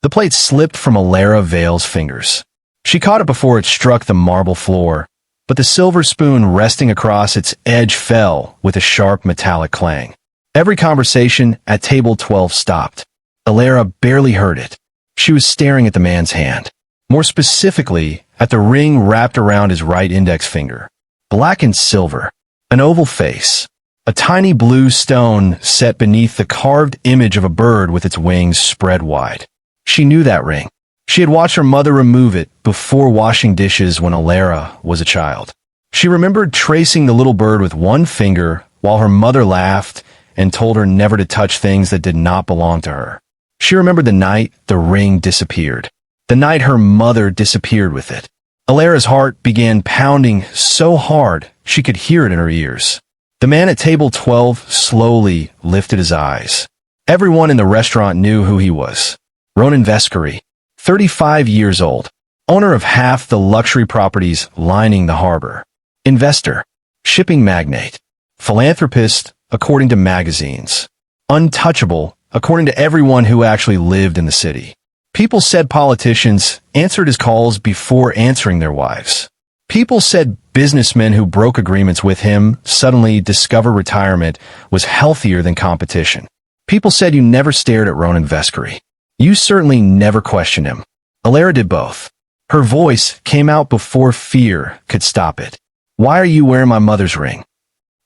The plate slipped from Alara Vale's fingers. She caught it before it struck the marble floor, but the silver spoon resting across its edge fell with a sharp metallic clang. Every conversation at table 12 stopped. Alara barely heard it. She was staring at the man's hand. More specifically, at the ring wrapped around his right index finger. Black and silver. An oval face. A tiny blue stone set beneath the carved image of a bird with its wings spread wide. She knew that ring. She had watched her mother remove it before washing dishes when Alara was a child. She remembered tracing the little bird with one finger while her mother laughed and told her never to touch things that did not belong to her. She remembered the night the ring disappeared. The night her mother disappeared with it. Alara's heart began pounding so hard she could hear it in her ears. The man at table 12 slowly lifted his eyes. Everyone in the restaurant knew who he was. Ronan Vescari, 35 years old, owner of half the luxury properties lining the harbor. Investor, shipping magnate, philanthropist, according to magazines. Untouchable, according to everyone who actually lived in the city. People said politicians answered his calls before answering their wives. People said businessmen who broke agreements with him suddenly discover retirement was healthier than competition. People said you never stared at Ronan Vescari. You certainly never questioned him. Alara did both. Her voice came out before fear could stop it. Why are you wearing my mother's ring?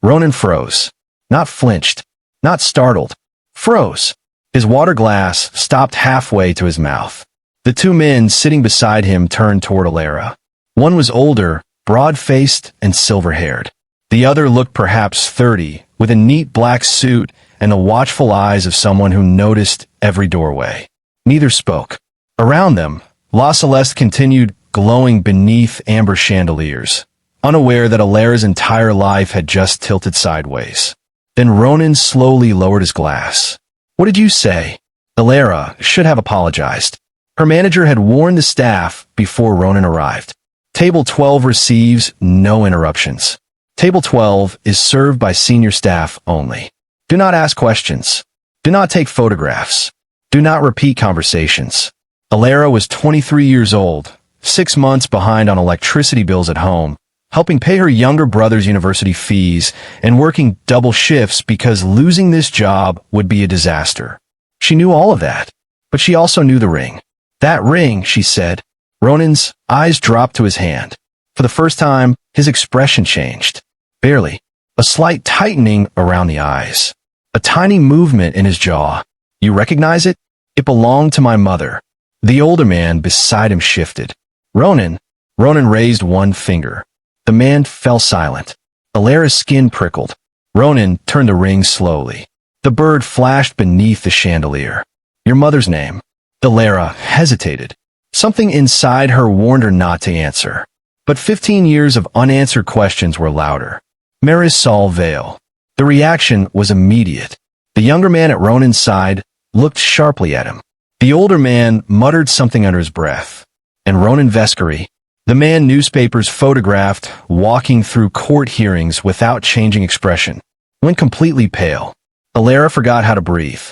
Ronan froze. Not flinched. Not startled. Froze. His water glass stopped halfway to his mouth. The two men sitting beside him turned toward Alara. One was older, broad-faced, and silver-haired. The other looked perhaps 30, with a neat black suit and the watchful eyes of someone who noticed every doorway. Neither spoke. Around them, La Celeste continued glowing beneath amber chandeliers, unaware that Alara's entire life had just tilted sideways. Then Ronan slowly lowered his glass. What did you say? Alara should have apologized. Her manager had warned the staff before Ronan arrived. Table 12 receives no interruptions. Table 12 is served by senior staff only. Do not ask questions. Do not take photographs. Do not repeat conversations. Alara was 23 years old, 6 months behind on electricity bills at home, helping pay her younger brother's university fees, and working double shifts because losing this job would be a disaster. She knew all of that, but she also knew the ring. That ring, she said. Ronan's eyes dropped to his hand. For the first time, his expression changed. Barely. A slight tightening around the eyes. A tiny movement in his jaw. You recognize it? It belonged to my mother. The older man beside him shifted. Ronan raised one finger. The man fell silent. Alara's skin prickled. Ronan turned the ring slowly. The bird flashed beneath the chandelier. Your mother's name. Alara hesitated. Something inside her warned her not to answer. But 15 years of unanswered questions were louder. Marisol Vale. The reaction was immediate. The younger man at Ronan's side looked sharply at him. The older man muttered something under his breath. And Ronan Vescari, the man newspapers photographed walking through court hearings without changing expression, went completely pale. Alara forgot how to breathe.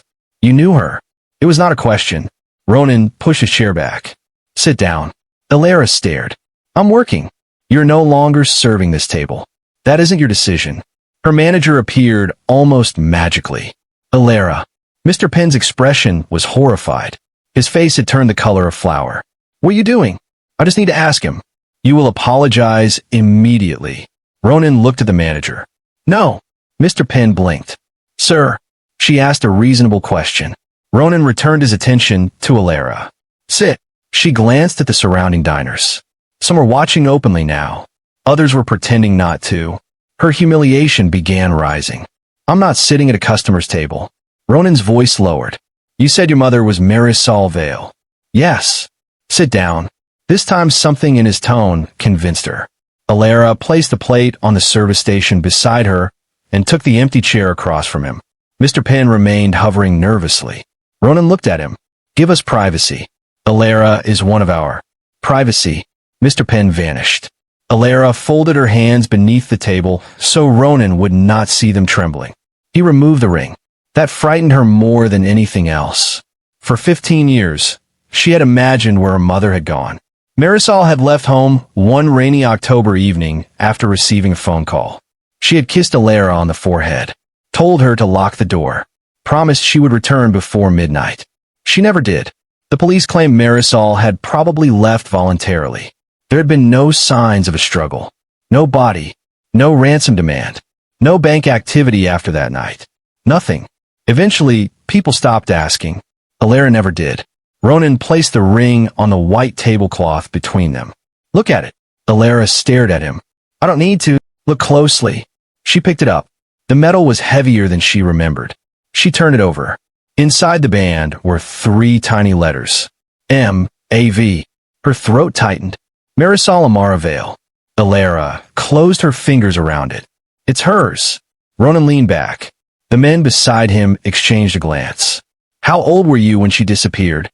You knew her. It was not a question. Ronan pushed his chair back. Sit down. Alara stared. I'm working. You're no longer serving this table. That isn't your decision. Her manager appeared almost magically. Alara. Mr. Penn's expression was horrified. His face had turned the color of flour. What are you doing? I just need to ask him. You will apologize immediately. Ronan looked at the manager. No. Mr. Penn blinked. Sir, she asked a reasonable question. Ronan returned his attention to Alara. Sit. She glanced at the surrounding diners. Some were watching openly now. Others were pretending not to. Her humiliation began rising. I'm not sitting at a customer's table. Ronan's voice lowered. You said your mother was Marisol Vale. Yes. Sit down. This time something in his tone convinced her. Alara placed the plate on the service station beside her and took the empty chair across from him. Mr. Penn remained hovering nervously. Ronan looked at him. Give us privacy. Alara is one of our privacy. Mr. Penn vanished. Alara folded her hands beneath the table so Ronan would not see them trembling. He removed the ring. That frightened her more than anything else. For 15 years, She had imagined where her mother had gone. Marisol had left home one rainy October evening after receiving a phone call. She had kissed Alara on the forehead, told her to lock the door, promised she would return before midnight. She never did. The police claimed Marisol had probably left voluntarily. There had been no signs of a struggle. No body. No ransom demand. No bank activity after that night. Nothing. Eventually, people stopped asking. Alara never did. Ronan placed the ring on the white tablecloth between them. Look at it. Alara stared at him. I don't need to. Look closely. She picked it up. The metal was heavier than she remembered. She turned it over. Inside the band were 3 tiny letters. M-A-V. Her throat tightened. Marisol Amara Vale. Alara closed her fingers around it. It's hers. Ronan leaned back. The men beside him exchanged a glance. How old were you when she disappeared?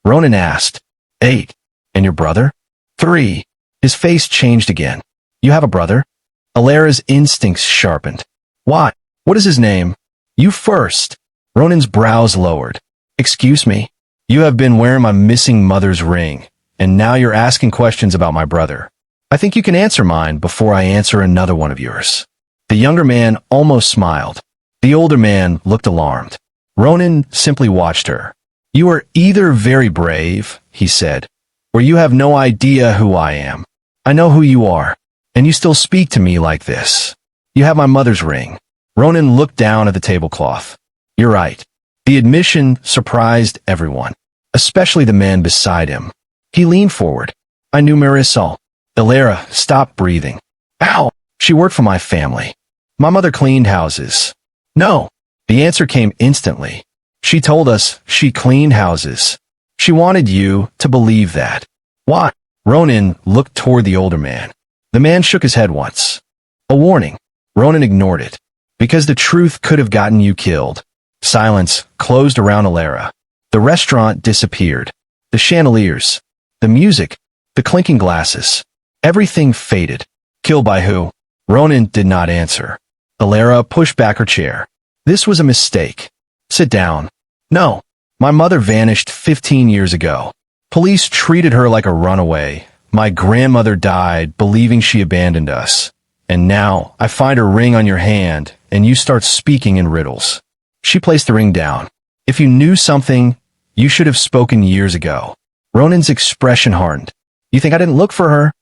Ronan asked. 8. And your brother? 3. His face changed again. You have a brother? Alara's instincts sharpened. Why? What is his name? You first. Ronan's brows lowered. Excuse me. You have been wearing my missing mother's ring, and now you're asking questions about my brother. I think you can answer mine before I answer another one of yours. The younger man almost smiled. The older man looked alarmed. Ronan simply watched her. You are either very brave, he said, or you have no idea who I am. I know who you are, and you still speak to me like this. You have my mother's ring. Ronan looked down at the tablecloth. You're right. The admission surprised everyone, especially the man beside him. He leaned forward. I knew Marisol. Alara stopped breathing. Ow! She worked for my family. My mother cleaned houses. No. The answer came instantly. She told us she cleaned houses. She wanted you to believe that. Why? Ronan looked toward the older man. The man shook his head once. A warning. Ronan ignored it. Because the truth could have gotten you killed. Silence closed around Alara. The restaurant disappeared. The chandeliers. The music. The clinking glasses. Everything faded. Killed by who? Ronan did not answer. Alara pushed back her chair. This was a mistake. Sit down. No. My mother vanished 15 years ago. Police treated her like a runaway. My grandmother died believing she abandoned us. And now I find her ring on your hand and you start speaking in riddles. She placed the ring down. If you knew something, you should have spoken years ago. Ronan's expression hardened. You think I didn't look for her?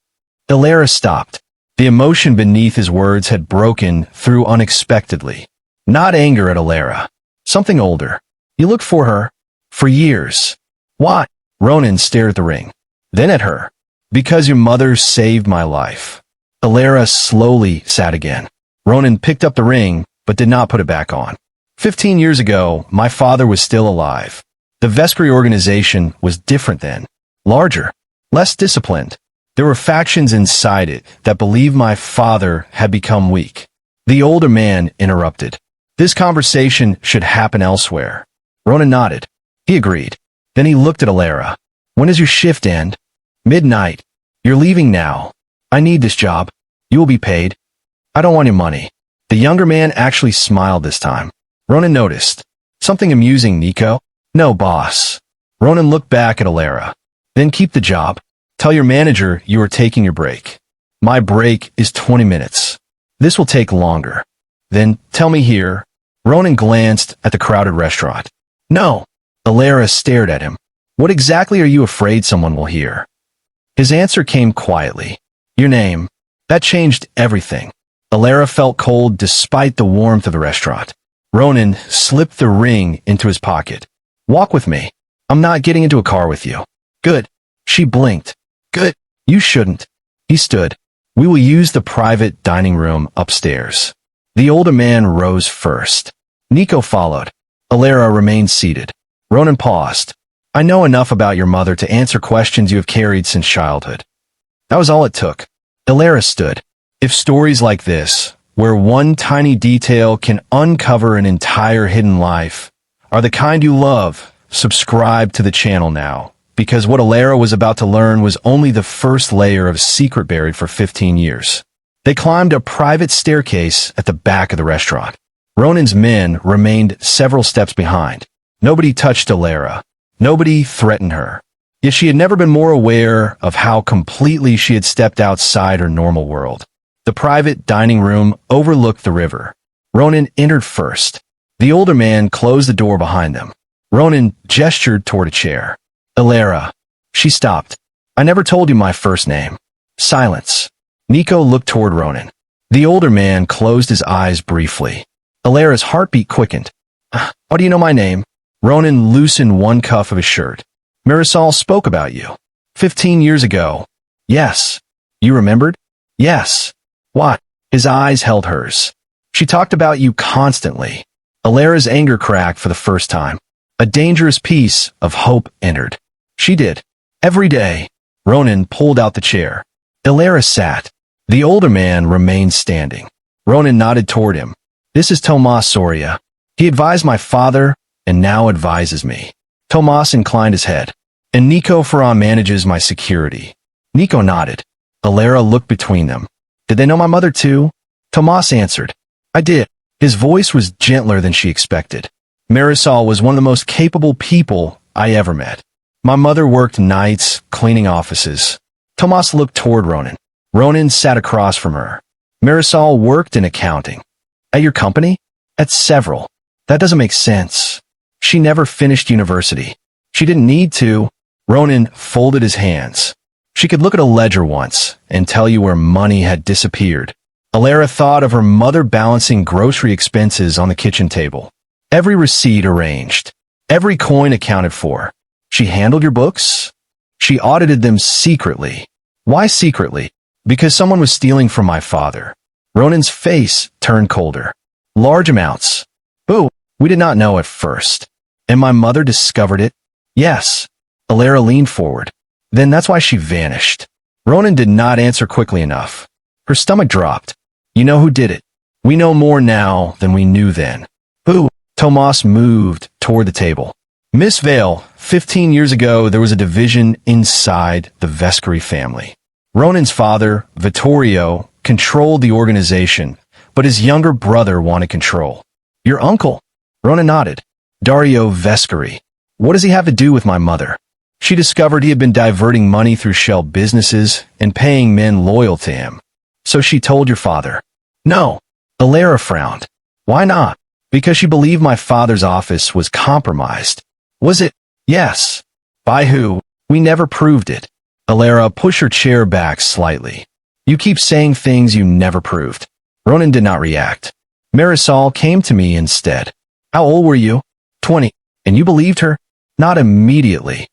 Alara stopped. The emotion beneath his words had broken through unexpectedly. Not anger at Alara. Something older. You looked for her. For years. Why? Ronan stared at the ring. Then at her. Because your mother saved my life. Alara slowly sat again. Ronan picked up the ring, but did not put it back on. 15 years ago, my father was still alive. The vestry organization was different then. Larger. Less disciplined. There were factions inside it that believed my father had become weak. The older man interrupted. This conversation should happen elsewhere. Ronan nodded. He agreed. Then he looked at Alara. When does your shift end? Midnight. You're leaving now. I need this job. You will be paid. I don't want your money. The younger man actually smiled this time. Ronan noticed. Something amusing, Nico? No, boss. Ronan looked back at Alara. Then keep the job. Tell your manager you are taking your break. My break is 20 minutes. This will take longer. Then tell me here. Ronan glanced at the crowded restaurant. No. Alara stared at him. What exactly are you afraid someone will hear? His answer came quietly. Your name. That changed everything. Alara felt cold despite the warmth of the restaurant. Ronan slipped the ring into his pocket. Walk with me. I'm not getting into a car with you. Good. She blinked. Good. You shouldn't. He stood. We will use the private dining room upstairs. The older man rose first. Nico followed. Alara remained seated. Ronan paused. I know enough about your mother to answer questions you have carried since childhood. That was all it took. Alara stood. If stories like this, where one tiny detail can uncover an entire hidden life, are the kind you love, subscribe to the channel now, because what Alara was about to learn was only the first layer of secret buried for 15 years. They climbed a private staircase at the back of the restaurant. Ronan's men remained several steps behind. Nobody touched Alara. Nobody threatened her. Yet she had never been more aware of how completely she had stepped outside her normal world. The private dining room overlooked the river. Ronan entered first. The older man closed the door behind them. Ronan gestured toward a chair. Alara. She stopped. I never told you my first name. Silence. Nico looked toward Ronan. The older man closed his eyes briefly. Alara's heartbeat quickened. How do you know my name? Ronan loosened one cuff of his shirt. Marisol spoke about you. 15 years ago. Yes. You remembered? Yes. What? His eyes held hers. She talked about you constantly. Alara's anger cracked for the first time. A dangerous piece of hope entered. She did. Every day. Ronan pulled out the chair. Alara sat. The older man remained standing. Ronan nodded toward him. This is Tomas Soria. He advised my father and now advises me. Tomas inclined his head. And Nico Ferran manages my security. Nico nodded. Alara looked between them. Did they know my mother too? Tomas answered. I did. His voice was gentler than she expected. Marisol was one of the most capable people I ever met. My mother worked nights, cleaning offices. Tomas looked toward Ronan. Ronan sat across from her. Marisol worked in accounting. At your company? At several. That doesn't make sense. She never finished university. She didn't need to. Ronan folded his hands. She could look at a ledger once and tell you where money had disappeared. Alara thought of her mother balancing grocery expenses on the kitchen table. Every receipt arranged. Every coin accounted for. She handled your books? She audited them secretly. Why secretly? Because someone was stealing from my father. Ronan's face turned colder. Large amounts. Boo, we did not know at first. And my mother discovered it? Yes. Alara leaned forward. Then that's why she vanished. Ronan did not answer quickly enough. Her stomach dropped. You know who did it. We know more now than we knew then. Who? Tomas moved toward the table. Miss Vale, 15 years ago there was a division inside the Vescari family. Ronan's father, Vittorio, controlled the organization, but his younger brother wanted control. Your uncle? Ronan nodded. Dario Vescari. What does he have to do with my mother? She discovered he had been diverting money through shell businesses and paying men loyal to him. So she told your father. No. Alara frowned. Why not? Because she believed my father's office was compromised. Was it? Yes. By who? We never proved it. Alara pushed her chair back slightly. You keep saying things you never proved. Ronan did not react. Marisol came to me instead. How old were you? 20. And you believed her? Not immediately.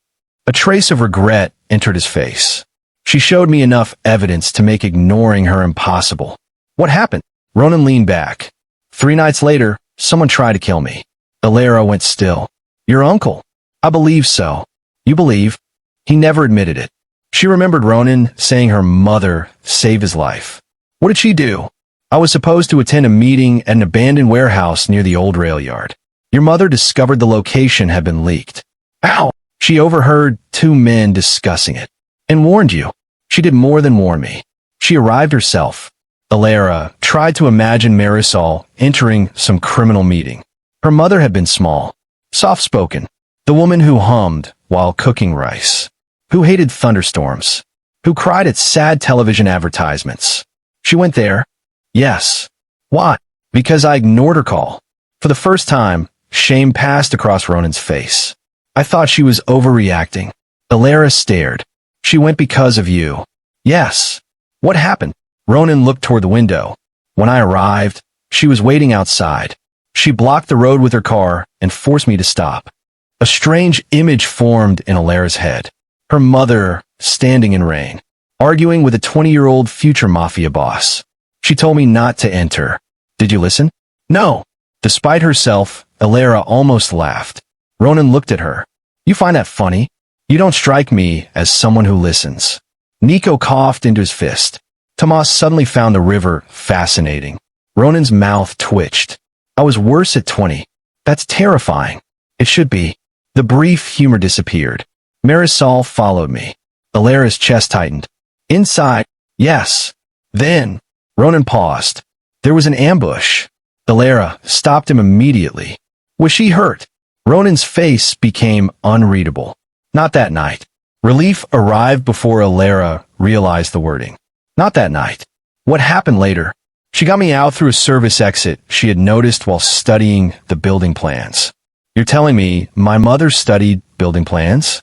A trace of regret entered his face. She showed me enough evidence to make ignoring her impossible. What happened? Ronan leaned back. 3 nights later, someone tried to kill me. Alara went still. Your uncle? I believe so. You believe? He never admitted it. She remembered Ronan saying her mother saved his life. What did she do? I was supposed to attend a meeting at an abandoned warehouse near the old rail yard. Your mother discovered the location had been leaked. Ow! She overheard 2 men discussing it. And warned you. She did more than warn me. She arrived herself. Alara tried to imagine Marisol entering some criminal meeting. Her mother had been small, soft-spoken, the woman who hummed while cooking rice, who hated thunderstorms, who cried at sad television advertisements. She went there. Yes. Why? Because I ignored her call. For the first time, shame passed across Ronan's face. I thought she was overreacting. Alara stared. She went because of you. Yes. What happened? Ronan looked toward the window. When I arrived, she was waiting outside. She blocked the road with her car and forced me to stop. A strange image formed in Alara's head. Her mother, standing in rain, arguing with a 20-year-old future Mafia boss. She told me not to enter. Did you listen? No. Despite herself, Alara almost laughed. Ronan looked at her. You find that funny? You don't strike me as someone who listens. Nico coughed into his fist. Tomas suddenly found the river fascinating. Ronan's mouth twitched. I was worse at 20. That's terrifying. It should be. The brief humor disappeared. Marisol followed me. Alara's chest tightened. Inside, yes. Then, Ronan paused. There was an ambush. Alara stopped him immediately. Was she hurt? Ronan's face became unreadable. Not that night. Relief arrived before Alara realized the wording. Not that night. What happened later? She got me out through a service exit she had noticed while studying the building plans. You're telling me my mother studied building plans?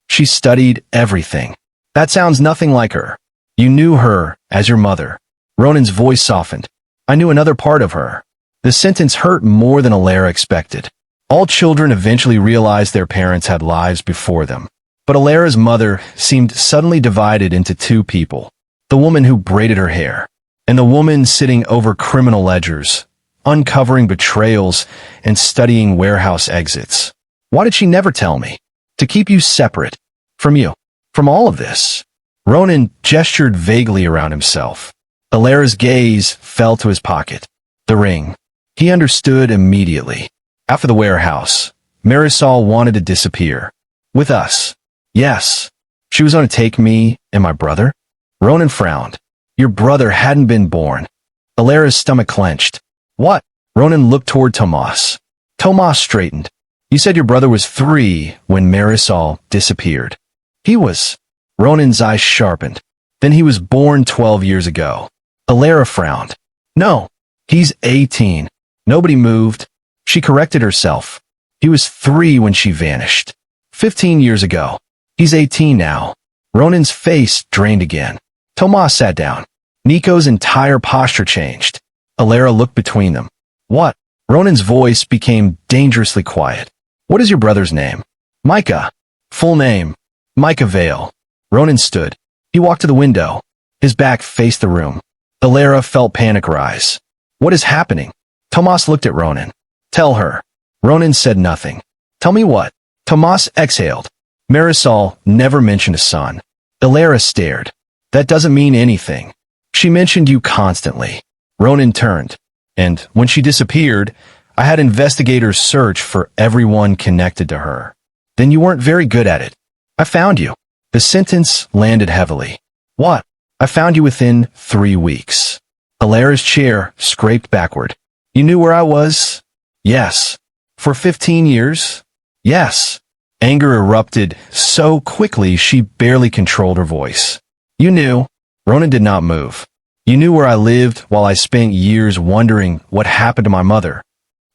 She studied everything. That sounds nothing like her. You knew her as your mother. Ronan's voice softened. I knew another part of her. The sentence hurt more than Alara expected. All children eventually realized their parents had lives before them. But Alara's mother seemed suddenly divided into two people. The woman who braided her hair, and the woman sitting over criminal ledgers, uncovering betrayals and studying warehouse exits. Why did she never tell me? To keep you separate. From you. From all of this. Ronan gestured vaguely around himself. Alara's gaze fell to his pocket. The ring. He understood immediately. After the warehouse, Marisol wanted to disappear. With us. Yes. She was going to take me and my brother? Ronan frowned. Your brother hadn't been born. Alara's stomach clenched. What? Ronan looked toward Tomas. Tomas straightened. You said your brother was 3 when Marisol disappeared. He was. Ronan's eyes sharpened. Then he was born 12 years ago. Alara frowned. No. He's 18. Nobody moved. She corrected herself. He was 3 when she vanished. 15 years ago. He's 18 now. Ronan's face drained again. Tomas sat down. Nico's entire posture changed. Alara looked between them. What? Ronan's voice became dangerously quiet. What is your brother's name? Micah. Full name. Micah Vale. Ronan stood. He walked to the window. His back faced the room. Alara felt panic rise. What is happening? Tomas looked at Ronan. Tell her. Ronan said nothing. Tell me what? Tomas exhaled. Marisol never mentioned a son. Alara stared. That doesn't mean anything. She mentioned you constantly. Ronan turned. And when she disappeared, I had investigators search for everyone connected to her. Then you weren't very good at it. I found you. The sentence landed heavily. What? I found you within 3 weeks. Alara's chair scraped backward. You knew where I was? Yes. For 15 years? Yes. Anger erupted so quickly she barely controlled her voice. You knew. Ronan did not move. You knew where I lived while I spent years wondering what happened to my mother.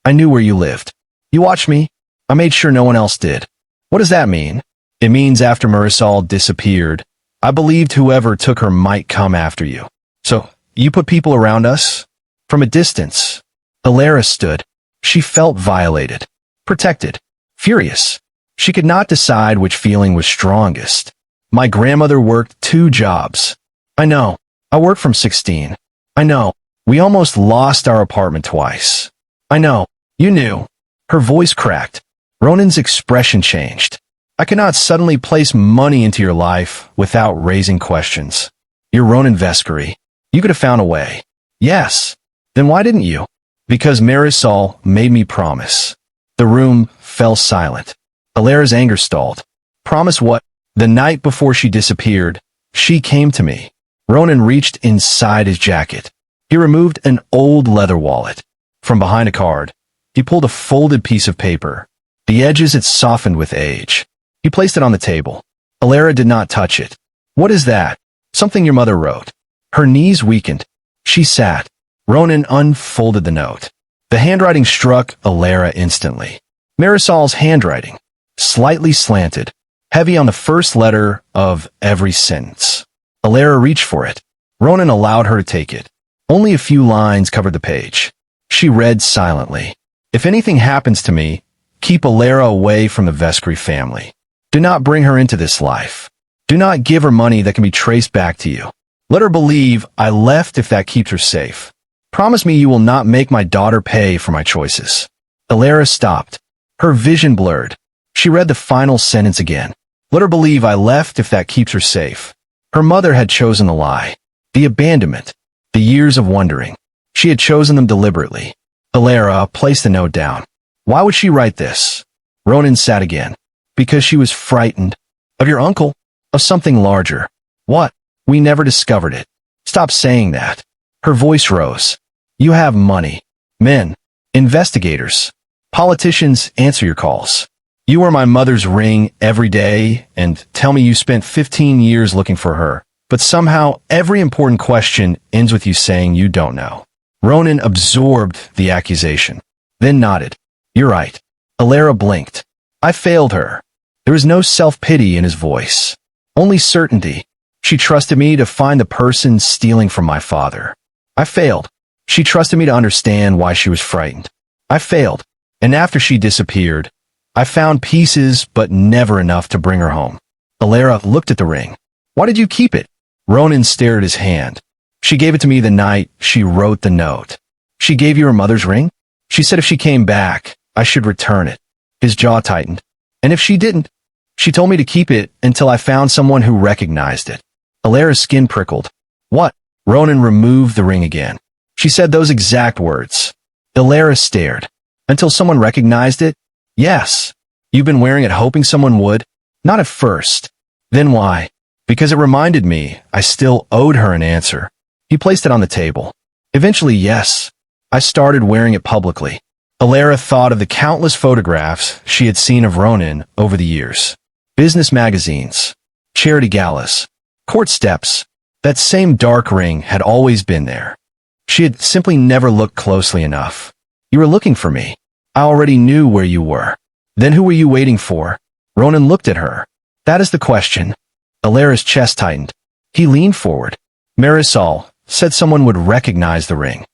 I knew where you lived. You watched me. I made sure no one else did. What does that mean? It means after Marisol disappeared, I believed whoever took her might come after you. So, you put people around us? From a distance. Alara stood. She felt violated. Protected. Furious. She could not decide which feeling was strongest. My grandmother worked 2 jobs. I know. I worked from 16. I know. We almost lost our apartment twice. I know. You knew. Her voice cracked. Ronan's expression changed. I cannot suddenly place money into your life without raising questions. You're Ronan Vescari. You could have found a way. Yes. Then why didn't you? Because Marisol made me promise. The room fell silent. Alara's anger stalled. Promise what? The night before she disappeared, she came to me. Ronan reached inside his jacket. He removed an old leather wallet. From behind a card, he pulled a folded piece of paper. The edges had softened with age. He placed it on the table. Alara did not touch it. What is that? Something your mother wrote. Her knees weakened. She sat. Ronan unfolded the note. The handwriting struck Alara instantly. Marisol's handwriting. Slightly slanted. Heavy on the first letter of every sentence. Alara reached for it. Ronan allowed her to take it. Only a few lines covered the page. She read silently. If anything happens to me, keep Alara away from the Vescari family. Do not bring her into this life. Do not give her money that can be traced back to you. Let her believe I left if that keeps her safe. Promise me you will not make my daughter pay for my choices. Alara stopped. Her vision blurred. She read the final sentence again. Let her believe I left if that keeps her safe. Her mother had chosen the lie. The abandonment. The years of wondering. She had chosen them deliberately. Alara placed the note down. Why would she write this? Ronan sat again. Because she was frightened. Of your uncle? Of something larger. What? We never discovered it. Stop saying that. Her voice rose. You have money. Men. Investigators. Politicians answer your calls. You wear my mother's ring every day and tell me you spent 15 years looking for her, but somehow every important question ends with you saying you don't know. Ronan absorbed the accusation, then nodded. You're right. Alara blinked. I failed her. There was no self-pity in his voice, only certainty. She trusted me to find the person stealing from my father. I failed. She trusted me to understand why she was frightened. I failed. And after she disappeared, I found pieces but never enough to bring her home. Alara looked at the ring. Why did you keep it? Ronan stared at his hand. She gave it to me the night she wrote the note. She gave you her mother's ring? She said if she came back, I should return it. His jaw tightened. And if she didn't? She told me to keep it until I found someone who recognized it. Alara's skin prickled. What? Ronan removed the ring again. She said those exact words. Alara stared. Until someone recognized it? Yes. You've been wearing it hoping someone would? Not at first. Then why? Because it reminded me I still owed her an answer. He placed it on the table. Eventually, yes. I started wearing it publicly. Alara thought of the countless photographs she had seen of Ronan over the years. Business magazines, charity galas, court steps. That same dark ring had always been there. She had simply never looked closely enough. You were looking for me. I already knew where you were. Then who were you waiting for? Ronan looked at her. That is the question. Alara's chest tightened. He leaned forward. Marisol said someone would recognize the ring.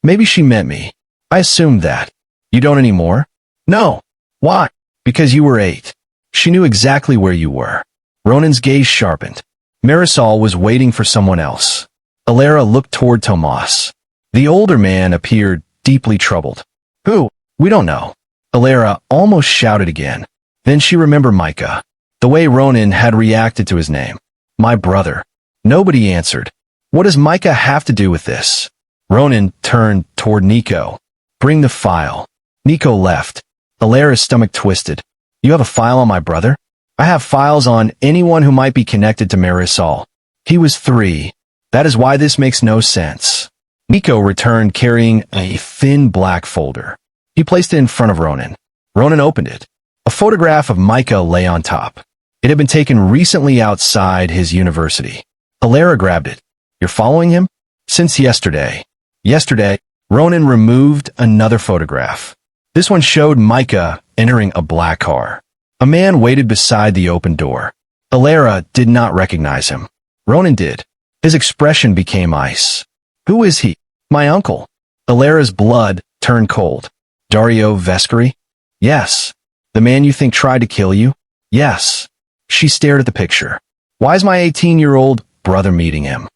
Maybe she meant me. I assumed that. You don't anymore? No. Why? Because you were 8. She knew exactly where you were. Ronan's gaze sharpened. Marisol was waiting for someone else. Alara looked toward Tomas. The older man appeared deeply troubled. Who? We don't know. Alara almost shouted again. Then she remembered Micah. The way Ronan had reacted to his name. My brother. Nobody answered. What does Micah have to do with this? Ronan turned toward Nico. Bring the file. Nico left. Alara's stomach twisted. You have a file on my brother? I have files on anyone who might be connected to Marisol. He was 3. That is why this makes no sense. Nico returned carrying a thin black folder. He placed it in front of Ronan. Ronan opened it. A photograph of Micah lay on top. It had been taken recently outside his university. Alara grabbed it. You're following him? Since yesterday. Yesterday, Ronan removed another photograph. This one showed Micah entering a black car. A man waited beside the open door. Alara did not recognize him. Ronan did. His expression became ice. Who is he? My uncle. Alara's blood turned cold. Dario Vescari? Yes. The man you think tried to kill you? Yes. She stared at the picture. Why is my 18-year-old brother meeting him?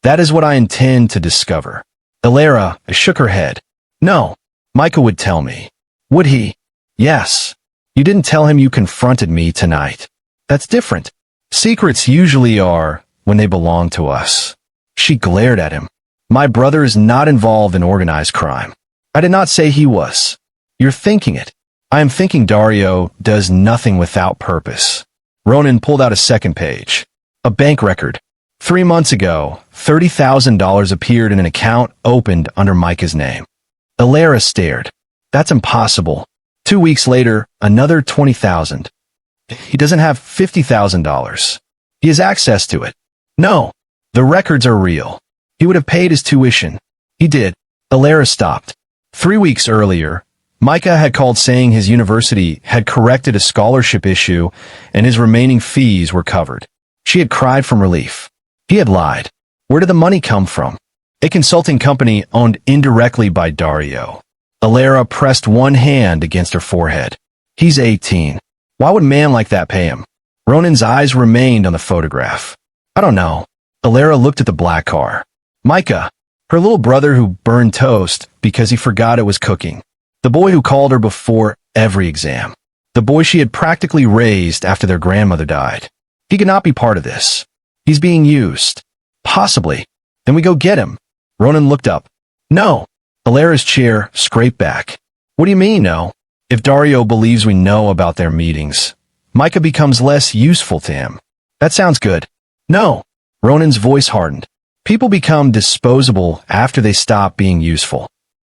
That is what I intend to discover. Alara shook her head. No. Micah would tell me. Would he? Yes. You didn't tell him you confronted me tonight. That's different. Secrets usually are when they belong to us. She glared at him. My brother is not involved in organized crime. I did not say he was. You're thinking it. I am thinking Dario does nothing without purpose. Ronan pulled out a second page. A bank record. 3 months ago, $30,000 appeared in an account opened under Micah's name. Alara stared. That's impossible. 2 weeks later, another $20,000. He doesn't have $50,000. He has access to it. No, the records are real. He would have paid his tuition. He did. Alara stopped. 3 weeks earlier, Micah had called saying his university had corrected a scholarship issue and his remaining fees were covered. She had cried from relief. He had lied. Where did the money come from? A consulting company owned indirectly by Dario. Alara pressed one hand against her forehead. He's 18. Why would a man like that pay him? Ronan's eyes remained on the photograph. I don't know. Alara looked at the black car. Micah, her little brother who burned toast because he forgot it was cooking. The boy who called her before every exam. The boy she had practically raised after their grandmother died. He could not be part of this. He's being used. Possibly. Then we go get him. Ronan looked up. No. Alara's chair scraped back. What do you mean, no? If Dario believes we know about their meetings, Micah becomes less useful to him. That sounds good. No. Ronan's voice hardened. People become disposable after they stop being useful.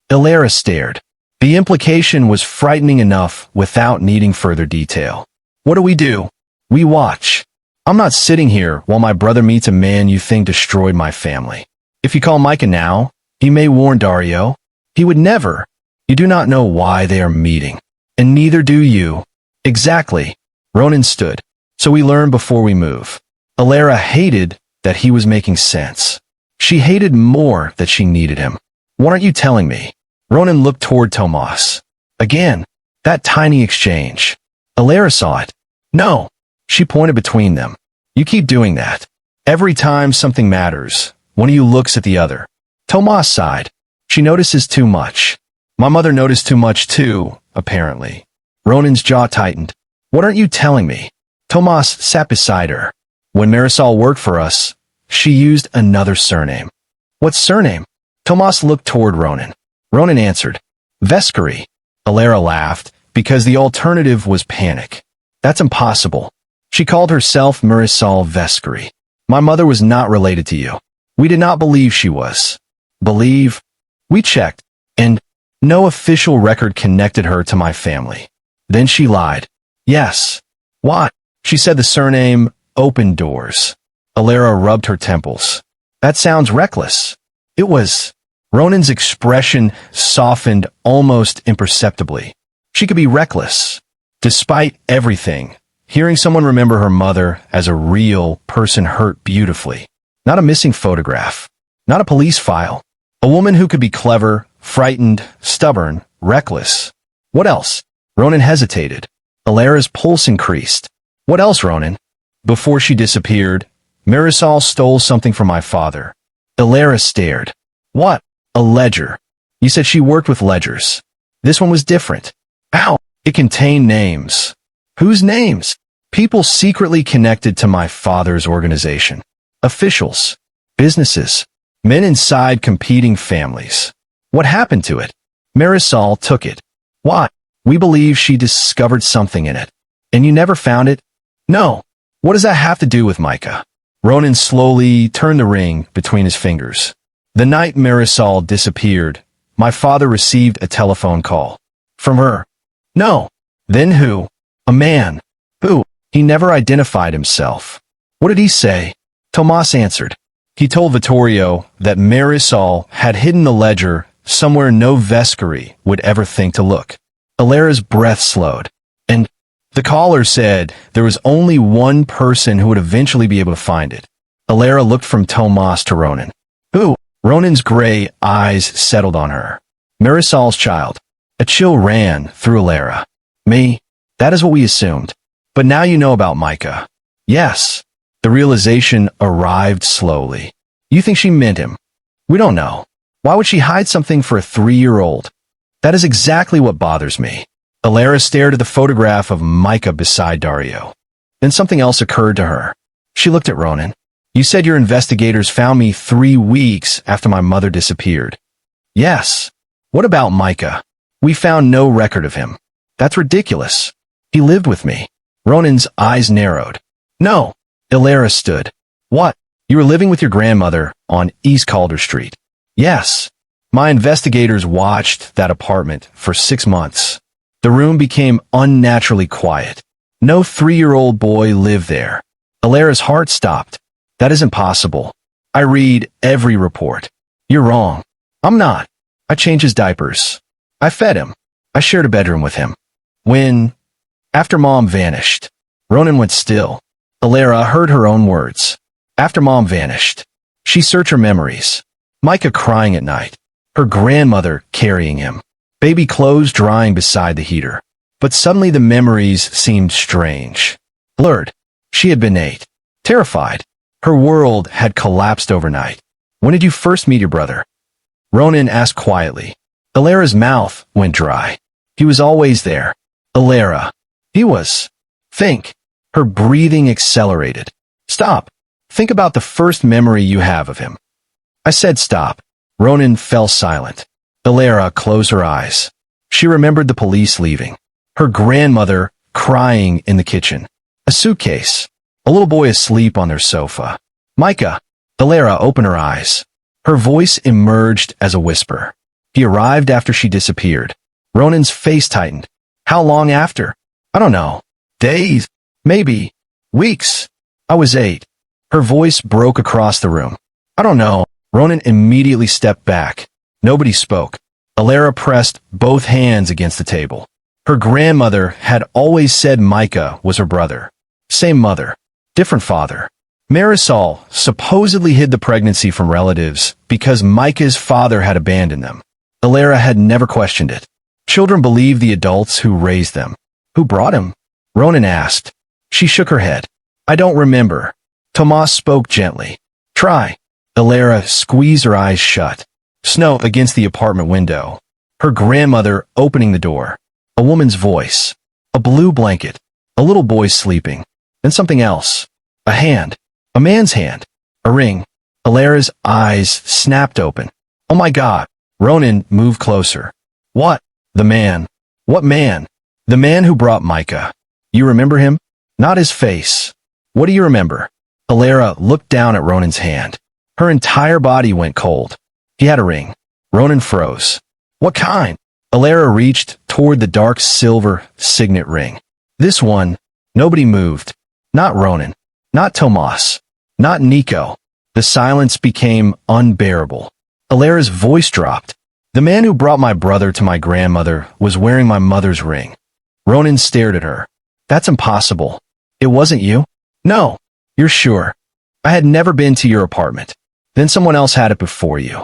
Alara stared. The implication was frightening enough without needing further detail. What do? We watch. I'm not sitting here while my brother meets a man you think destroyed my family. If you call Micah now, he may warn Dario. He would never. You do not know why they are meeting. And neither do you. Exactly. Ronan stood. So we learn before we move. Alara hated that he was making sense. She hated more that she needed him. What aren't you telling me? Ronan looked toward Tomas. Again, that tiny exchange. Alara saw it. No. She pointed between them. You keep doing that. Every time something matters, one of you looks at the other. Tomas sighed. She notices too much. My mother noticed too much too, apparently. Ronan's jaw tightened. What aren't you telling me? Tomas sat beside her. When Marisol worked for us, she used another surname. What surname? Tomas looked toward Ronan. Ronan answered, Vescary. Alara laughed, because the alternative was panic. That's impossible. She called herself Marisol Vescary. My mother was not related to you. We did not believe she was. Believe? We checked, and no official record connected her to my family. Then she lied. Yes. What? She said the surname opened doors. Alara rubbed her temples. That sounds reckless. It was. Ronan's expression softened almost imperceptibly. She could be reckless. Despite everything, hearing someone remember her mother as a real person hurt beautifully. Not a missing photograph. Not a police file. A woman who could be clever, frightened, stubborn, reckless. What else? Ronan hesitated. Alara's pulse increased. What else, Ronan? Before she disappeared, Marisol stole something from my father. Alara stared. What? A ledger. You said she worked with ledgers. This one was different. How? It contained names. Whose names? People secretly connected to my father's organization. Officials. Businesses. Men inside competing families. What happened to it? Marisol took it. Why? We believe she discovered something in it. And you never found it? No. What does that have to do with Micah? Ronan slowly turned the ring between his fingers. The night Marisol disappeared, my father received a telephone call. From her. No. Then who? A man. Who? He never identified himself. What did he say? Tomas answered. He told Vittorio that Marisol had hidden the ledger somewhere no Vescary would ever think to look. Alara's breath slowed. And the caller said there was only one person who would eventually be able to find it. Alara looked from Tomas to Ronan. Who? Ronan's gray eyes settled on her. Marisol's child. A chill ran through Alara. Me? That is what we assumed. But now you know about Micah. Yes. The realization arrived slowly. You think she meant him? We don't know. Why would she hide something for a 3-year-old? That is exactly what bothers me. Alara stared at the photograph of Micah beside Dario. Then something else occurred to her. She looked at Ronan. You said your investigators found me 3 weeks after my mother disappeared. Yes. What about Micah? We found no record of him. That's ridiculous. He lived with me. Ronan's eyes narrowed. No. Alara stood. What? You were living with your grandmother on East Calder Street. Yes. My investigators watched that apartment for 6 months. The room became unnaturally quiet. No 3-year-old boy lived there. Alara's heart stopped. That isn't possible. I read every report. You're wrong. I'm not. I changed his diapers. I fed him. I shared a bedroom with him. After Mom vanished. Ronan went still. Alara heard her own words. After Mom vanished. She searched her memories. Micah crying at night. Her grandmother carrying him. Baby clothes drying beside the heater. But suddenly the memories seemed strange. Blurred. She had been 8. Terrified. Her world had collapsed overnight. When did you first meet your brother? Ronan asked quietly. Alara's mouth went dry. He was always there. Alara. He was. Think. Her breathing accelerated. Stop. Think about the first memory you have of him. I said stop. Ronan fell silent. Alara closed her eyes. She remembered the police leaving. Her grandmother crying in the kitchen. A suitcase. A little boy asleep on their sofa. Micah. Alara opened her eyes. Her voice emerged as a whisper. He arrived after she disappeared. Ronan's face tightened. How long after? I don't know. Days? Maybe. Weeks. I was 8. Her voice broke across the room. I don't know. Ronan immediately stepped back. Nobody spoke. Alara pressed both hands against the table. Her grandmother had always said Micah was her brother. Same mother. Different father. Marisol supposedly hid the pregnancy from relatives because Micah's father had abandoned them. Alara had never questioned it. Children believe the adults who raised them. Who brought him? Ronan asked. She shook her head. I don't remember. Tomas spoke gently. Try. Alara squeezed her eyes shut. Snow against the apartment window. Her grandmother opening the door. A woman's voice. A blue blanket. A little boy sleeping. Then something else. A hand. A man's hand. A ring. Alara's eyes snapped open. Oh my God. Ronan moved closer. What? The man. What man? The man who brought Micah. You remember him? Not his face. What do you remember? Alara looked down at Ronan's hand. Her entire body went cold. He had a ring. Ronan froze. What kind? Alara reached toward the dark silver signet ring. This one. Nobody moved. Not Ronan. Not Tomas. Not Nico. The silence became unbearable. Alara's voice dropped. The man who brought my brother to my grandmother was wearing my mother's ring. Ronan stared at her. That's impossible. It wasn't you? No. You're sure? I had never been to your apartment. Then someone else had it before you.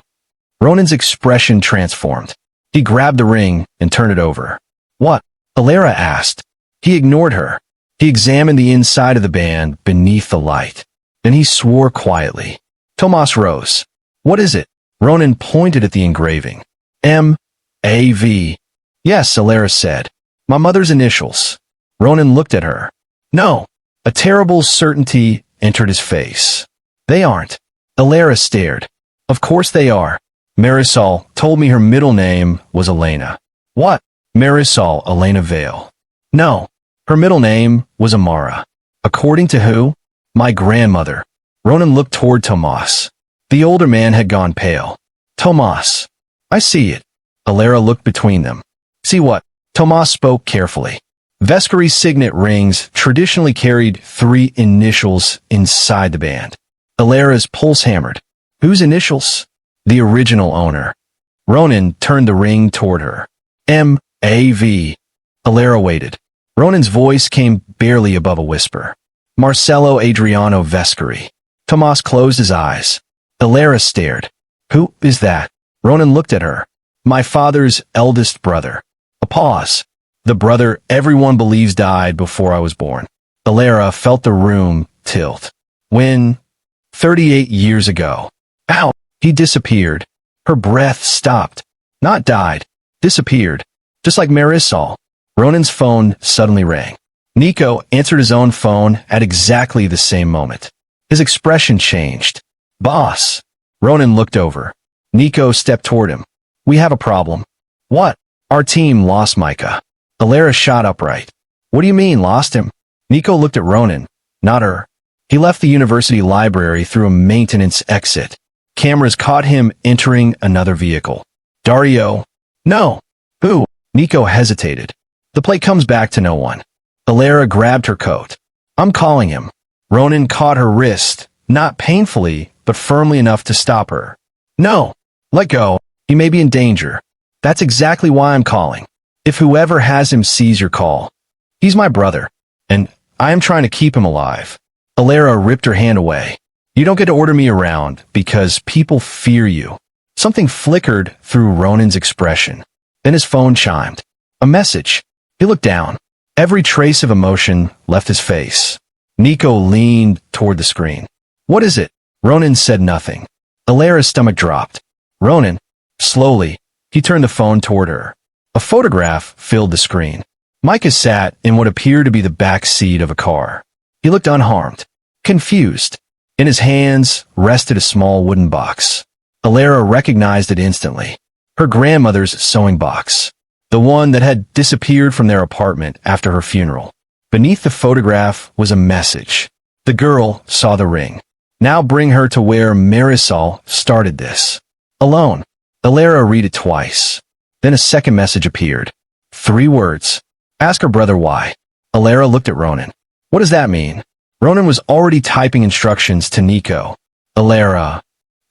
Ronan's expression transformed. He grabbed the ring and turned it over. What? Alara asked. He ignored her. He examined the inside of the band beneath the light. Then he swore quietly. Tomas rose. What is it? Ronan pointed at the engraving. M.A.V. Yes, Alara said. My mother's initials. Ronan looked at her. No. A terrible certainty entered his face. They aren't. Alara stared. Of course they are. Marisol told me her middle name was Elena. What? Marisol Elena Vale. No. Her middle name was Amara. According to who? My grandmother. Ronan looked toward Tomas. The older man had gone pale. Tomas. I see it. Alara looked between them. See what? Tomas spoke carefully. Vescary signet rings traditionally carried 3 initials inside the band. Alara's pulse hammered. Whose initials? The original owner. Ronan turned the ring toward her. M.A.V. Alara waited. Ronan's voice came barely above a whisper. Marcello Adriano Vescari. Tomas closed his eyes. Alara stared. Who is that? Ronan looked at her. My father's eldest brother. A pause. The brother everyone believes died before I was born. Alara felt the room tilt. When? 38 years ago. Ow! He disappeared. Her breath stopped. Not died. Disappeared. Just like Marisol. Ronan's phone suddenly rang. Nico answered his own phone at exactly the same moment. His expression changed. Boss. Ronan looked over. Nico stepped toward him. We have a problem. What? Our team lost Micah. Alara shot upright. What do you mean, lost him? Nico looked at Ronan. Not her. He left the university library through a maintenance exit. Cameras caught him entering another vehicle. Dario. No. Who? Nico hesitated. The plate comes back to no one. Alara grabbed her coat. I'm calling him. Ronan caught her wrist, not painfully, but firmly enough to stop her. No. Let go. He may be in danger. That's exactly why I'm calling. If whoever has him sees your call. He's my brother, and I am trying to keep him alive. Alara ripped her hand away. You don't get to order me around because people fear you. Something flickered through Ronan's expression. Then his phone chimed. A message. He looked down. Every trace of emotion left his face. Nico leaned toward the screen. What is it? Ronan said nothing. Alara's stomach dropped. Ronan. Slowly, he turned the phone toward her. A photograph filled the screen. Micah sat in what appeared to be the back seat of a car. He looked unharmed. Confused. In his hands rested a small wooden box. Alara recognized it instantly. Her grandmother's sewing box. The one that had disappeared from their apartment after her funeral. Beneath the photograph was a message. The girl saw the ring. Now bring her to where Marisol started this. Alone. Alara read it twice. Then a second message appeared. 3 words. Ask her brother why. Alara looked at Ronan. What does that mean? Ronan was already typing instructions to Nico. Alara.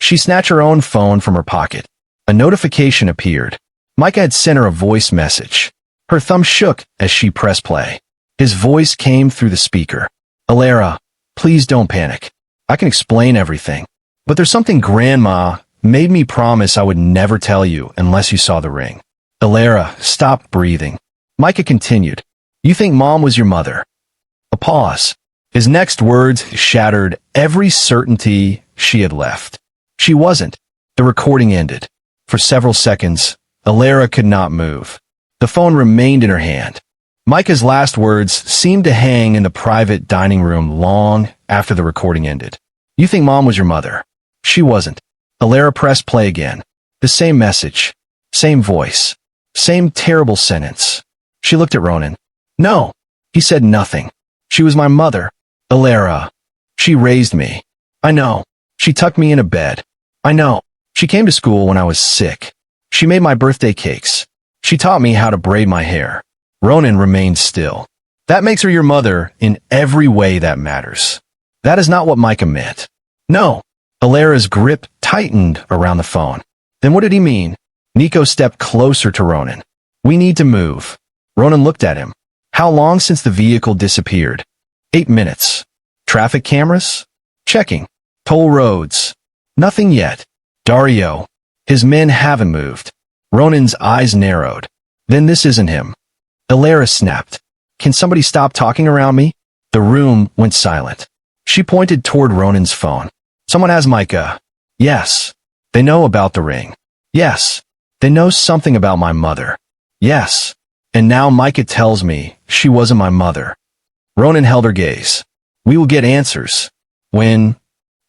She snatched her own phone from her pocket. A notification appeared. Micah had sent her a voice message. Her thumb shook as she pressed play. His voice came through the speaker. Alara, please don't panic. I can explain everything. But there's something Grandma made me promise I would never tell you unless you saw the ring. Alara stopped breathing. Micah continued. You think Mom was your mother? A pause. His next words shattered every certainty she had left. She wasn't. The recording ended. For several seconds, Alara could not move. The phone remained in her hand. Micah's last words seemed to hang in the private dining room long after the recording ended. You think Mom was your mother? She wasn't. Alara pressed play again. The same message. Same voice. Same terrible sentence. She looked at Ronan. No. He said nothing. She was my mother. Alara. She raised me. I know. She tucked me in a bed. I know. She came to school when I was sick. She made my birthday cakes. She taught me how to braid my hair. Ronan remained still. That makes her your mother in every way that matters. That is not what Micah meant. No. Alara's grip tightened around the phone. Then what did he mean? Nico stepped closer to Ronan. We need to move. Ronan looked at him. How long since the vehicle disappeared? 8 minutes. Traffic cameras? Checking. Toll roads? Nothing yet. Dario. His men haven't moved. Ronan's eyes narrowed. Then this isn't him. Alara snapped. Can somebody stop talking around me? The room went silent. She pointed toward Ronan's phone. Someone has Micah. Yes. They know about the ring. Yes. They know something about my mother. Yes. And now Micah tells me she wasn't my mother. Ronan held her gaze. We will get answers. When?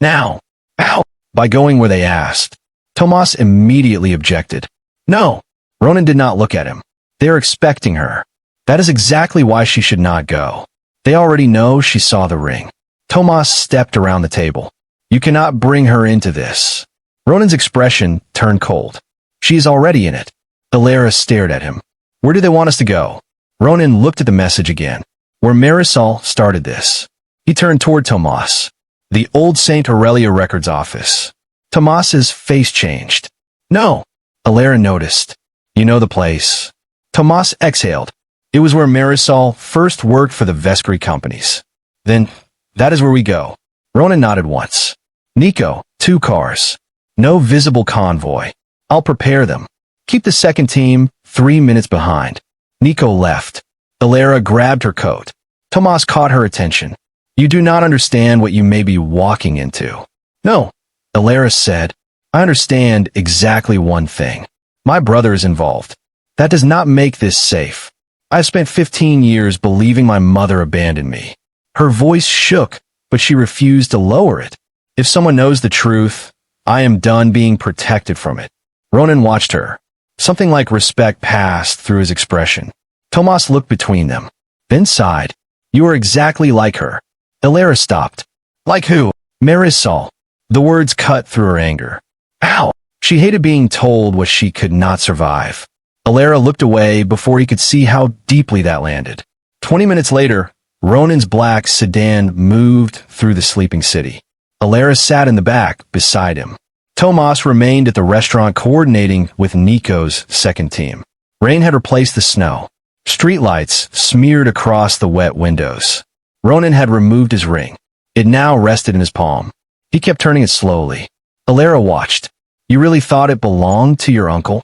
Now. How? By going where they asked. Tomas immediately objected. No. Ronan did not look at him. They are expecting her. That is exactly why she should not go. They already know she saw the ring. Tomas stepped around the table. You cannot bring her into this. Ronan's expression turned cold. She is already in it. Alara stared at him. Where do they want us to go? Ronan looked at the message again. Where Marisol started this. He turned toward Tomas. The old St. Aurelia Records office. Tomas's face changed. No. Alara noticed. You know the place. Tomas exhaled. It was where Marisol first worked for the Vescry companies. Then, that is where we go. Ronan nodded once. Nico, 2 cars. No visible convoy. I'll prepare them. Keep the second team 3 minutes behind. Nico left. Alara grabbed her coat. Tomas caught her attention. You do not understand what you may be walking into. No. Alara said. I understand exactly one thing. My brother is involved. That does not make this safe. I have spent 15 years believing my mother abandoned me. Her voice shook, but she refused to lower it. If someone knows the truth, I am done being protected from it. Ronan watched her. Something like respect passed through his expression. Tomas looked between them, then sighed. You are exactly like her. Alara stopped. Like who? Marisol. The words cut through her anger. How? She hated being told what she could not survive. Alara looked away before he could see how deeply that landed. 20 minutes later, Ronan's black sedan moved through the sleeping city. Alara sat in the back beside him. Tomas remained at the restaurant coordinating with Nico's second team. Rain had replaced the snow. Streetlights smeared across the wet windows. Ronan had removed his ring. It now rested in his palm. He kept turning it slowly. Alara watched. You really thought it belonged to your uncle?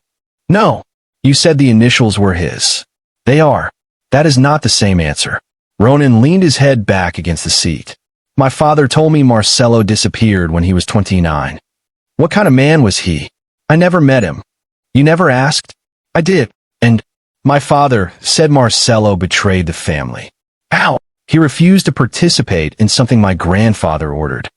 No. You said the initials were his. They are. That is not the same answer. Ronan leaned his head back against the seat. My father told me Marcelo disappeared when he was 29. What kind of man was he? I never met him. You never asked? I did. And my father said Marcelo betrayed the family. How? He refused to participate in something my grandfather ordered.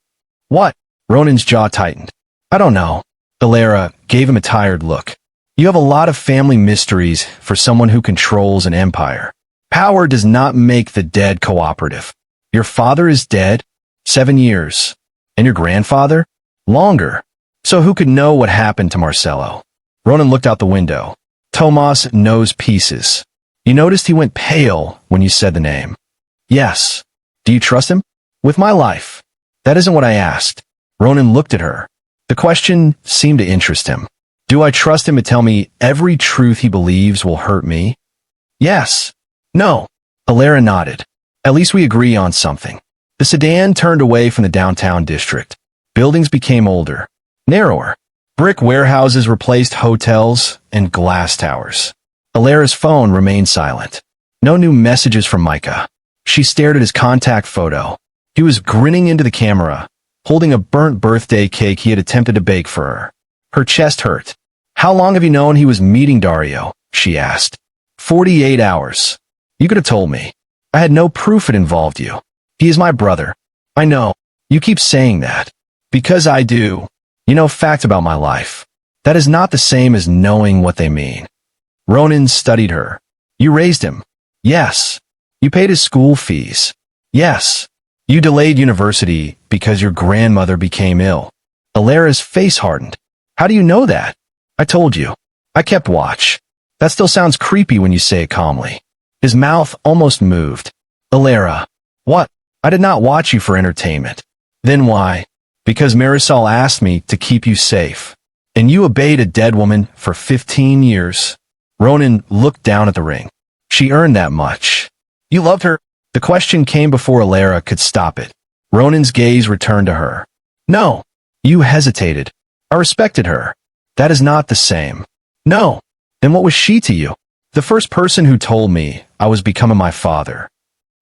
What? Ronan's jaw tightened. I don't know. Alara gave him a tired look. You have a lot of family mysteries for someone who controls an empire. Power does not make the dead cooperative. Your father is dead? 7 years. And your grandfather? Longer. So who could know what happened to Marcelo? Ronan looked out the window. Tomas knows pieces. You noticed he went pale when you said the name. Yes. Do you trust him? With my life. That isn't what I asked. Ronan looked at her. The question seemed to interest him. Do I trust him to tell me every truth he believes will hurt me? Yes. No. Alara nodded. At least we agree on something. The sedan turned away from the downtown district. Buildings became older, narrower. Brick warehouses replaced hotels and glass towers. Alara's phone remained silent. No new messages from Micah. She stared at his contact photo. He was grinning into the camera, holding a burnt birthday cake he had attempted to bake for her. Her chest hurt. How long have you known he was meeting Dario? She asked. 48 hours. You could have told me. I had no proof it involved you. He is my brother. I know. You keep saying that. Because I do. You know facts about my life. That is not the same as knowing what they mean. Ronan studied her. You raised him. Yes. You paid his school fees. Yes. You delayed university because your grandmother became ill. Alara's face hardened. How do you know that? I told you. I kept watch. That still sounds creepy when you say it calmly. His mouth almost moved. Alara. What? I did not watch you for entertainment. Then why? Because Marisol asked me to keep you safe. And you obeyed a dead woman for 15 years. Ronan looked down at the ring. She earned that much. You loved her? The question came before Alara could stop it. Ronan's gaze returned to her. No. You hesitated. I respected her. That is not the same. No. Then what was she to you? The first person who told me I was becoming my father.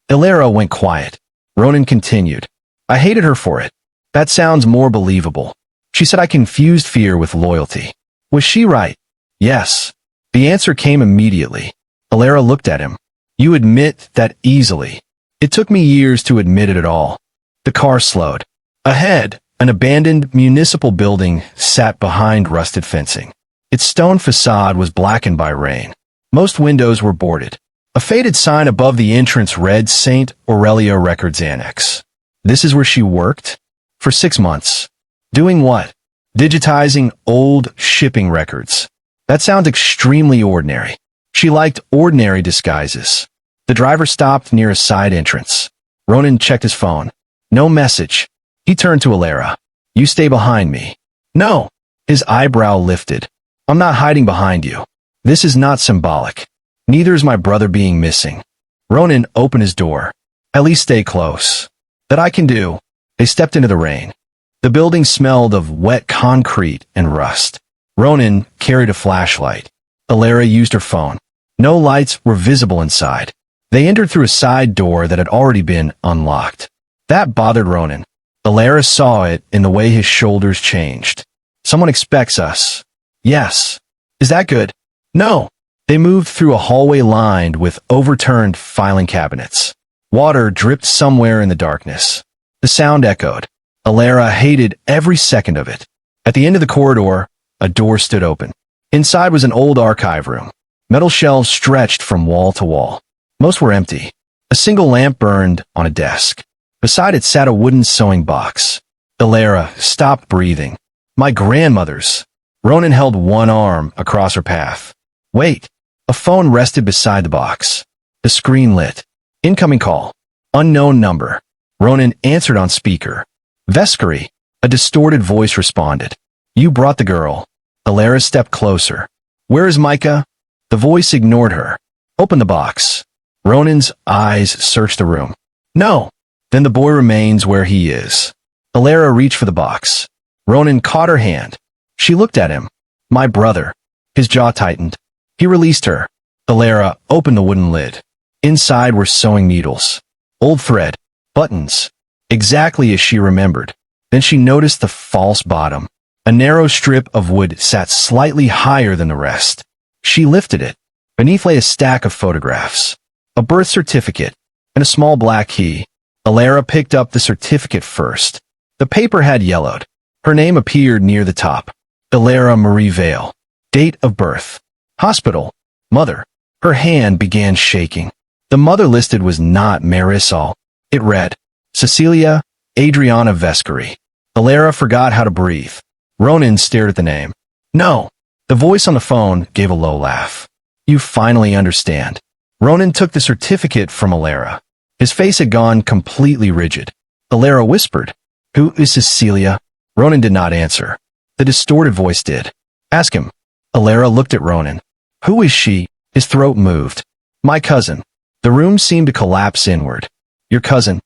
Alara went quiet. Ronan continued. I hated her for it. That sounds more believable. She said I confused fear with loyalty. Was she right? Yes. The answer came immediately. Alara looked at him. You admit that easily. It took me years to admit it at all. The car slowed. Ahead, an abandoned municipal building sat behind rusted fencing. Its stone facade was blackened by rain. Most windows were boarded. A faded sign above the entrance read St. Aurelio Records Annex. This is where she worked? For 6 months. Doing what? Digitizing old shipping records. That sounds extremely ordinary. She liked ordinary disguises. The driver stopped near a side entrance. Ronan checked his phone. No message. He turned to Alara. You stay behind me. No. His eyebrow lifted. I'm not hiding behind you. This is not symbolic. Neither is my brother being missing. Ronan opened his door. At least stay close. That I can do. They stepped into the rain. The building smelled of wet concrete and rust. Ronan carried a flashlight. Alara used her phone. No lights were visible inside. They entered through a side door that had already been unlocked. That bothered Ronan. Alara saw it in the way his shoulders changed. Someone expects us. Yes. Is that good? No. They moved through a hallway lined with overturned filing cabinets. Water dripped somewhere in the darkness. The sound echoed. Alara hated every second of it. At the end of the corridor, a door stood open. Inside was an old archive room. Metal shelves stretched from wall to wall. Most were empty. A single lamp burned on a desk. Beside it sat a wooden sewing box. Alara stopped breathing. My grandmother's. Ronan held one arm across her path. Wait. A phone rested beside the box. The screen lit. Incoming call. Unknown number. Ronan answered on speaker. Vescary. A distorted voice responded. You brought the girl. Alara stepped closer. Where is Micah? The voice ignored her. Open the box. Ronan's eyes searched the room. No. Then the boy remains where he is. Alara reached for the box. Ronan caught her hand. She looked at him. My brother. His jaw tightened. He released her. Alara opened the wooden lid. Inside were sewing needles. Old thread. Buttons. Exactly as she remembered. Then she noticed the false bottom. A narrow strip of wood sat slightly higher than the rest. She lifted it. Beneath lay a stack of photographs. A birth certificate. And a small black key. Alara picked up the certificate first. The paper had yellowed. Her name appeared near the top. Alara Marie Vale. Date of birth. Hospital. Mother. Her hand began shaking. The mother listed was not Marisol. It read, Cecilia Adriana Vescary. Alara forgot how to breathe. Ronan stared at the name. No. The voice on the phone gave a low laugh. You finally understand. Ronan took the certificate from Alara. His face had gone completely rigid. Alara whispered, "Who is Cecilia?" Ronan did not answer. The distorted voice did. "Ask him." Alara looked at Ronan. "Who is she?" His throat moved. "My cousin." The room seemed to collapse inward. "Your cousin?"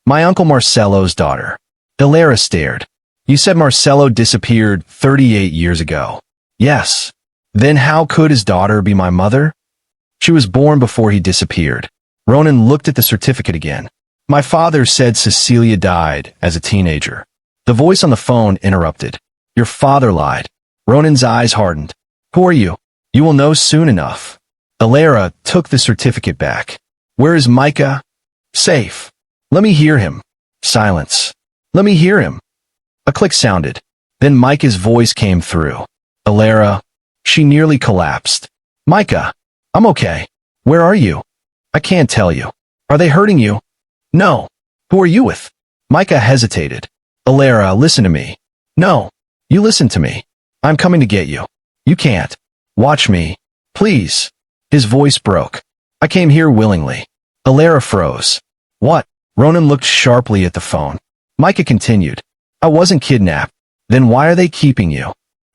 "My uncle Marcello's daughter." Alara stared. "You said Marcello disappeared 38 years ago." "Yes." "Then how could his daughter be my mother?" "She was born before he disappeared." Ronan looked at the certificate again. "My father said Cecilia died as a teenager." The voice on the phone interrupted. "Your father lied." Ronan's eyes hardened. "Who are you?" "You will know soon enough." Alara took the certificate back. "Where is Micah?" "Safe." "Let me hear him." Silence. "Let me hear him." A click sounded. Then Micah's voice came through. "Alara." She nearly collapsed. "Micah." "I'm okay." "Where are you?" "I can't tell you." "Are they hurting you?" "No." "Who are you with?" Micah hesitated. "Alara, listen to me." "No." "You listen to me. I'm coming to get you." "You can't." "Watch me. Please." His voice broke. "I came here willingly." Alara froze. "What?" Ronan looked sharply at the phone. Micah continued. "I wasn't kidnapped." "Then why are they keeping you?"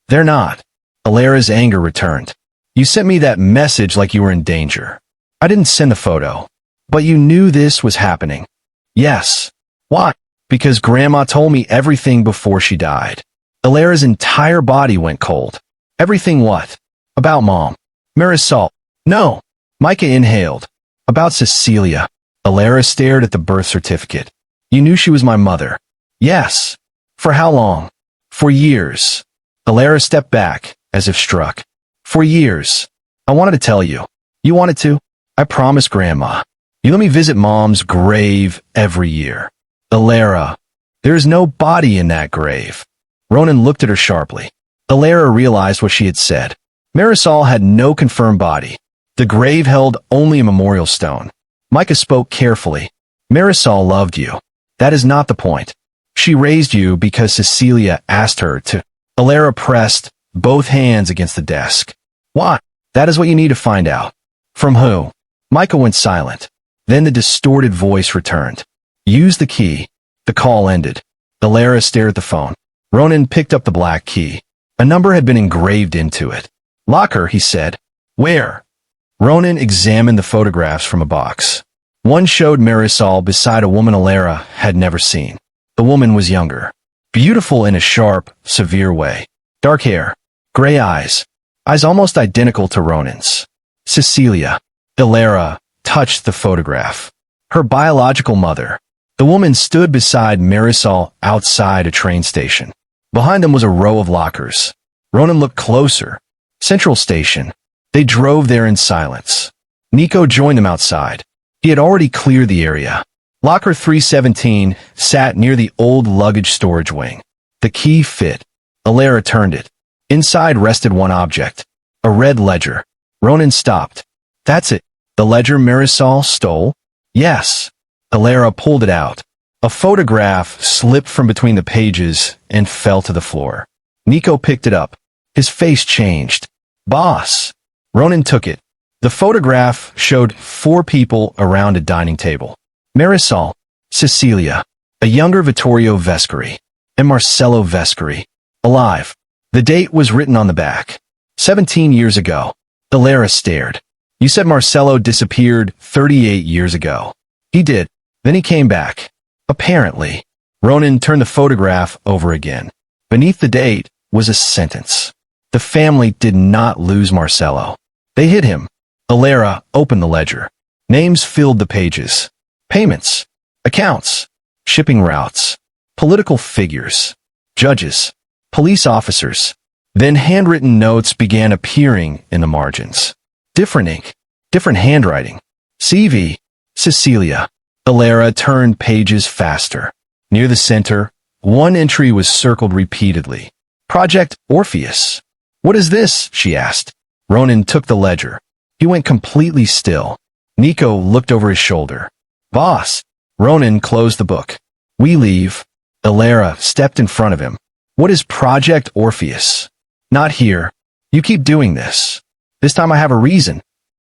"They're not." Alara's anger returned. "You sent me that message like you were in danger." "I didn't send the photo." "But you knew this was happening." "Yes." "Why?" "Because Grandma told me everything before she died." Alara's entire body went cold. "Everything what?" "About Mom." "Marisol." "No." Micah inhaled. "About Cecilia." Alara stared at the birth certificate. "You knew she was my mother." "Yes." "For how long?" "For years." Alara stepped back, as if struck. "For years. I wanted to tell you." "You wanted to?" "I promised Grandma. You let me visit Mom's grave every year." "Alara, there is no body in that grave." Ronan looked at her sharply. Alara realized what she had said. Marisol had no confirmed body. The grave held only a memorial stone. Micah spoke carefully. "Marisol loved you. That is not the point. She raised you because Cecilia asked her to." Alara pressed both hands against the desk. "Why?" "That is what you need to find out." "From who?" Micah went silent. Then the distorted voice returned. "Use the key." The call ended. Alara stared at the phone. Ronan picked up the black key. A number had been engraved into it. "Lock her," he said. "Where?" Ronan examined the photographs from a box. One showed Marisol beside a woman Alara had never seen. The woman was younger. Beautiful in a sharp, severe way. Dark hair. Gray eyes. Eyes almost identical to Ronan's. Cecilia. Alara touched the photograph. Her biological mother. The woman stood beside Marisol outside a train station. Behind them was a row of lockers. Ronan looked closer. Central Station. They drove there in silence. Nico joined them outside. He had already cleared the area. Locker 317 sat near the old luggage storage wing. The key fit. Alara turned it. Inside rested one object. A red ledger. Ronan stopped. "That's it. The ledger Marisol stole?" "Yes." Alara pulled it out. A photograph slipped from between the pages and fell to the floor. Nico picked it up. His face changed. "Boss." Ronan took it. The photograph showed 4 people around a dining table. Marisol, Cecilia, a younger Vittorio Vescari, and Marcello Vescari, alive. The date was written on the back. 17 years ago. Alara stared. "You said Marcello disappeared 38 years ago." "He did. Then he came back." "Apparently." Ronan turned the photograph over again. Beneath the date was a sentence. "The family did not lose Marcello. They hid him." Alara opened the ledger. Names filled the pages. Payments. Accounts. Shipping routes. Political figures. Judges. Police officers. Then handwritten notes began appearing in the margins. Different ink. Different handwriting. CV. Cecilia. Alara turned pages faster. Near the center, one entry was circled repeatedly. Project Orpheus. "What is this?" she asked. Ronan took the ledger. He went completely still. Nico looked over his shoulder. "Boss." Ronan closed the book. "We leave." Alara stepped in front of him. "What is Project Orpheus?" "Not here." You keep doing this. This time I have a reason.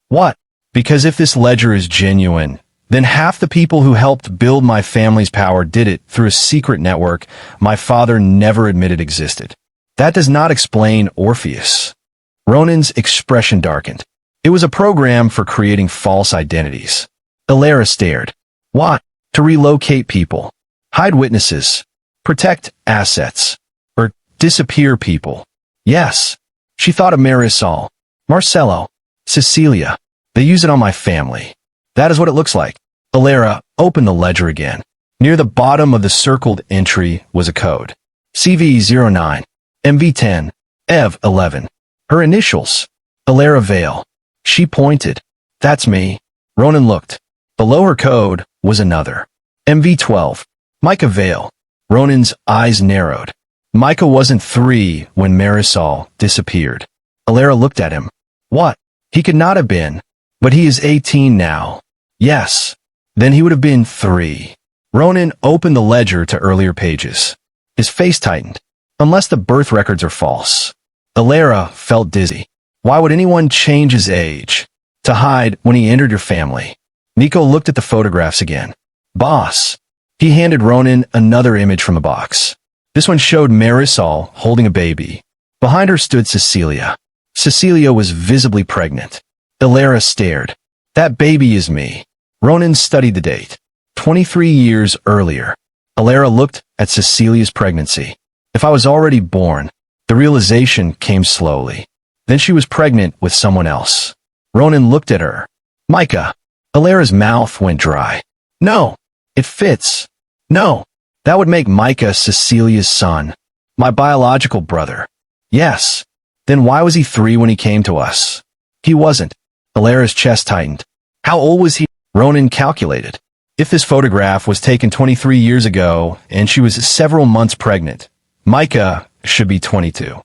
What? Because if this ledger is genuine, then half the people who helped build my family's power did it through a secret network my father never admitted existed. That does not explain Orpheus. Ronan's expression darkened. It was a program for creating false identities. Alara stared. What? To relocate people, hide witnesses, protect assets, or disappear people. Yes. She thought of Marisol, Marcelo, Cecilia. They use it on my family. That is what it looks like. Alara opened the ledger again. Near the bottom of the circled entry was a code. CV09, MV10, EV11. Her initials. Alara Vale. She pointed. That's me. Ronan looked. Below her code was another. MV12. Micah Vale. Ronan's eyes narrowed. Micah wasn't 3 when Marisol disappeared. Alara looked at him. What? He could not have been. But he is 18 now. Yes. Then he would have been 3. Ronan opened the ledger to earlier pages. His face tightened. Unless the birth records are false. Alara felt dizzy. Why would anyone change his age? To hide when he entered your family. Nico looked at the photographs again. Boss. He handed Ronan another image from the box. This one showed Marisol holding a baby. Behind her stood Cecilia. Cecilia was visibly pregnant. Alara stared. That baby is me. Ronan studied the date. 23 years earlier. Alara looked at Cecilia's pregnancy. If I was already born, the realization came slowly. Then she was pregnant with someone else. Ronan looked at her. Micah. Alara's mouth went dry. No. It fits. No. That would make Micah Cecilia's son. My biological brother. Yes. Then why was he 3 when he came to us? He wasn't. Alara's chest tightened. How old was he? Ronan calculated. If this photograph was taken 23 years ago and she was several months pregnant, Micah should be 22.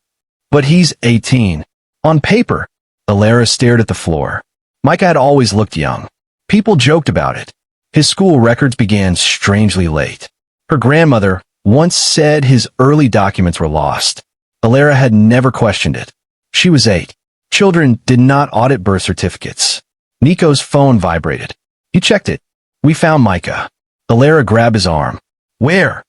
But he's 18. On paper. Alara stared at the floor. Micah had always looked young. People joked about it. His school records began strangely late. Her grandmother once said his early documents were lost. Alara had never questioned it. She was 8. Children did not audit birth certificates. Nico's phone vibrated. He checked it. We found Micah. Alara grabbed his arm. Where?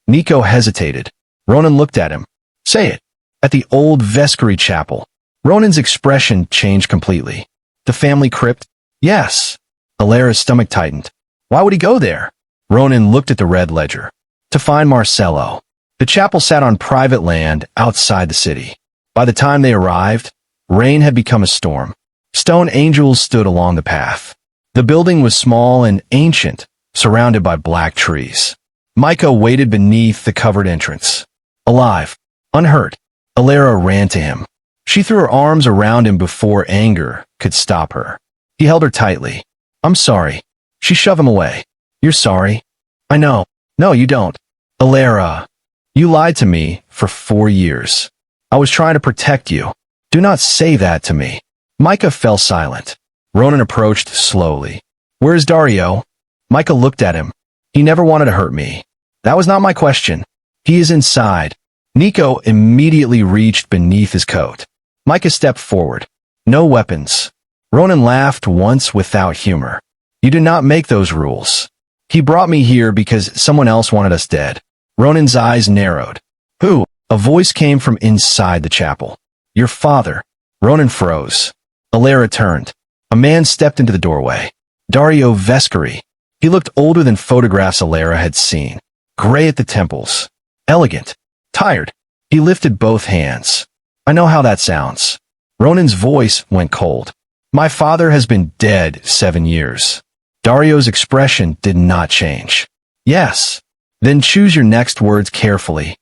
Nico hesitated. Ronan looked at him. Say it. At the old Vescary chapel. Ronan's expression changed completely. The family crypt? Yes. Alara's stomach tightened. Why would he go there? Ronan looked at the red ledger. To find Marcelo. The chapel sat on private land outside the city. By the time they arrived, rain had become a storm. Stone angels stood along the path. The building was small and ancient, surrounded by black trees. Micah waited beneath the covered entrance. Alive. Unhurt. Alara ran to him. She threw her arms around him before anger could stop her. He held her tightly. I'm sorry. She shoved him away. You're sorry? I know. No, you don't. Alara. You lied to me for 4 years. I was trying to protect you. Do not say that to me. Micah fell silent. Ronan approached slowly. Where is Dario? Micah looked at him. He never wanted to hurt me. That was not my question. He is inside. Nico immediately reached beneath his coat. Micah stepped forward. No weapons. Ronan laughed once without humor. You did not make those rules. He brought me here because someone else wanted us dead. Ronan's eyes narrowed. Who? A voice came from inside the chapel. Your father. Ronan froze. Alara turned. A man stepped into the doorway. Dario Vescary. He looked older than photographs Alara had seen. Gray at the temples. Elegant. Tired. He lifted both hands. I know how that sounds. Ronan's voice went cold. My father has been dead 7 years. Dario's expression did not change. Yes. Then choose your next words carefully.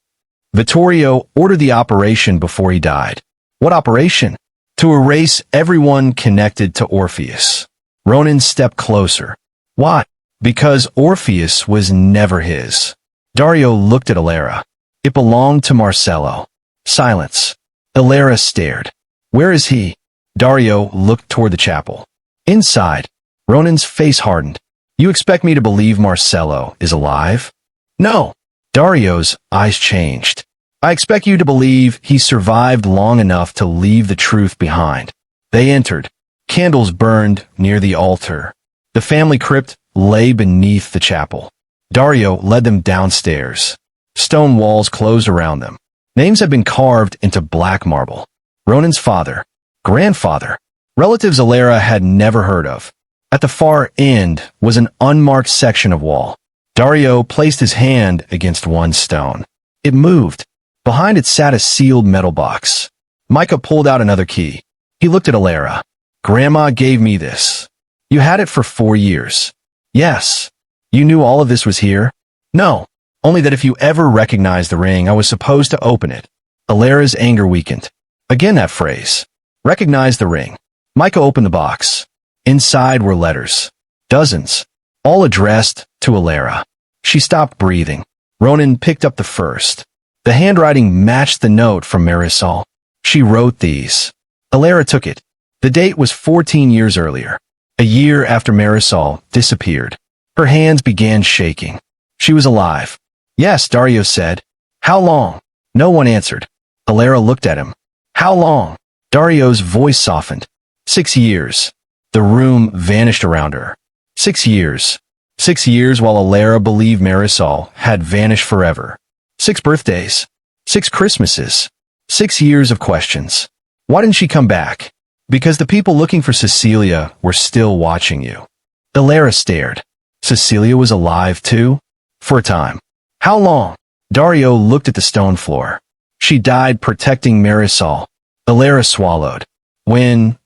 Vittorio ordered the operation before he died. What operation? To erase everyone connected to Orpheus. Ronan stepped closer. Why? Because Orpheus was never his. Dario looked at Alara. It belonged to Marcelo. Silence. Alara stared. Where is he? Dario looked toward the chapel. Inside. Ronan's face hardened. You expect me to believe Marcelo is alive? No. Dario's eyes changed. I expect you to believe he survived long enough to leave the truth behind. They entered. Candles burned near the altar. The family crypt lay beneath the chapel. Dario led them downstairs. Stone walls closed around them. Names had been carved into black marble. Ronan's father, grandfather, relatives Alara had never heard of. At the far end was an unmarked section of wall. Dario placed his hand against one stone. It moved. Behind it sat a sealed metal box. Micah pulled out another key. He looked at Alara. Grandma gave me this. You had it for 4 years. Yes. You knew all of this was here? No. Only that if you ever recognized the ring, I was supposed to open it. Alara's anger weakened. Again that phrase. Recognize the ring. Micah opened the box. Inside were letters. Dozens. All addressed to Alara. She stopped breathing. Ronan picked up the first. The handwriting matched the note from Marisol. She wrote these. Alara took it. The date was 14 years earlier. A year after Marisol disappeared. Her hands began shaking. She was alive. Yes, Dario said. How long? No one answered. Alara looked at him. How long? Dario's voice softened. 6 years. The room vanished around her. 6 years. 6 years while Alara believed Marisol had vanished forever. 6 birthdays. 6 Christmases. 6 years of questions. Why didn't she come back? Because the people looking for Cecilia were still watching you. Alara stared. Cecilia was alive too? For a time. How long? Dario looked at the stone floor. She died protecting Marisol. Alara swallowed. When?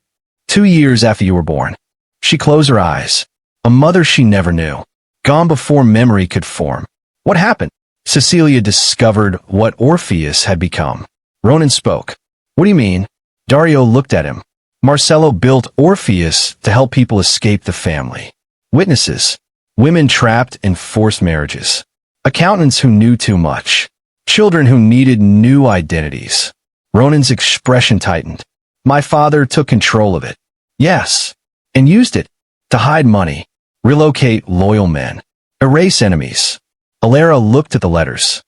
2 years after you were born. She closed her eyes. A mother she never knew. Gone before memory could form. What happened? Cecilia discovered what Orpheus had become. Ronan spoke. What do you mean? Dario looked at him. Marcello built Orpheus to help people escape the family. Witnesses. Women trapped in forced marriages. Accountants who knew too much. Children who needed new identities. Ronan's expression tightened. My father took control of it. Yes. And used it. To hide money. Relocate loyal men. Erase enemies. Alara looked at the letters.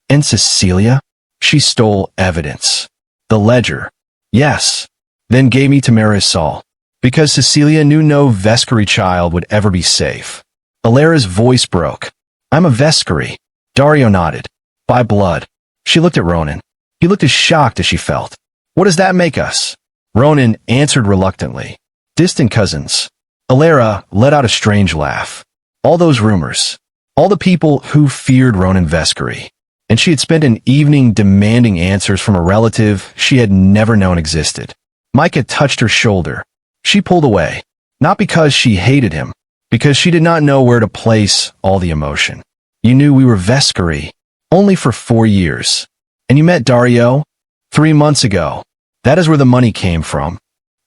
And Cecilia? She stole evidence. The ledger. Yes. Then gave me to Marisol. Because Cecilia knew no Vescari child would ever be safe. Alara's voice broke. I'm a Vescari. Dario nodded. By blood. She looked at Ronan. He looked as shocked as she felt. What does that make us? Ronan answered reluctantly. Distant cousins. Alara let out a strange laugh. All those rumors. All the people who feared Ronan Vescari. And she had spent an evening demanding answers from a relative she had never known existed. Micah touched her shoulder. She pulled away. Not because she hated him. Because she did not know where to place all the emotion. You knew we were Vescari. Only for 4 years. And you met Dario? 3 months ago. That is where the money came from.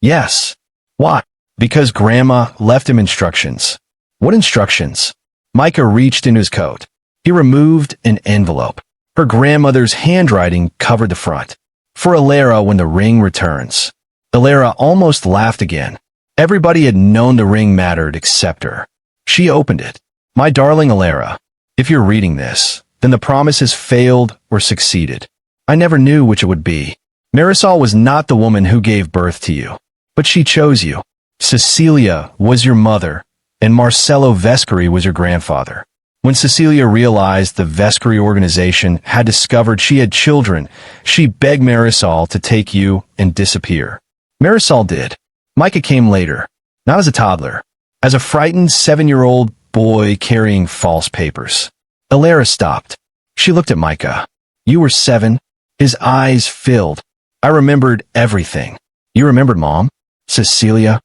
Yes. Why? Because Grandma left him instructions. What instructions? Micah reached into his coat. He removed an envelope. Her grandmother's handwriting covered the front. For Alara when the ring returns. Alara almost laughed again. Everybody had known the ring mattered except her. She opened it. My darling Alara, if you're reading this, then the promise has failed or succeeded. I never knew which it would be. Marisol was not the woman who gave birth to you. But she chose you. Cecilia was your mother, and Marcello Vescari was your grandfather. When Cecilia realized the Vescari organization had discovered she had children, she begged Marisol to take you and disappear. Marisol did. Micah came later, not as a toddler, as a frightened 7-year-old boy carrying false papers. Alara stopped. She looked at Micah. You were 7? His eyes filled. I remembered everything. You remembered Mom? Cecilia?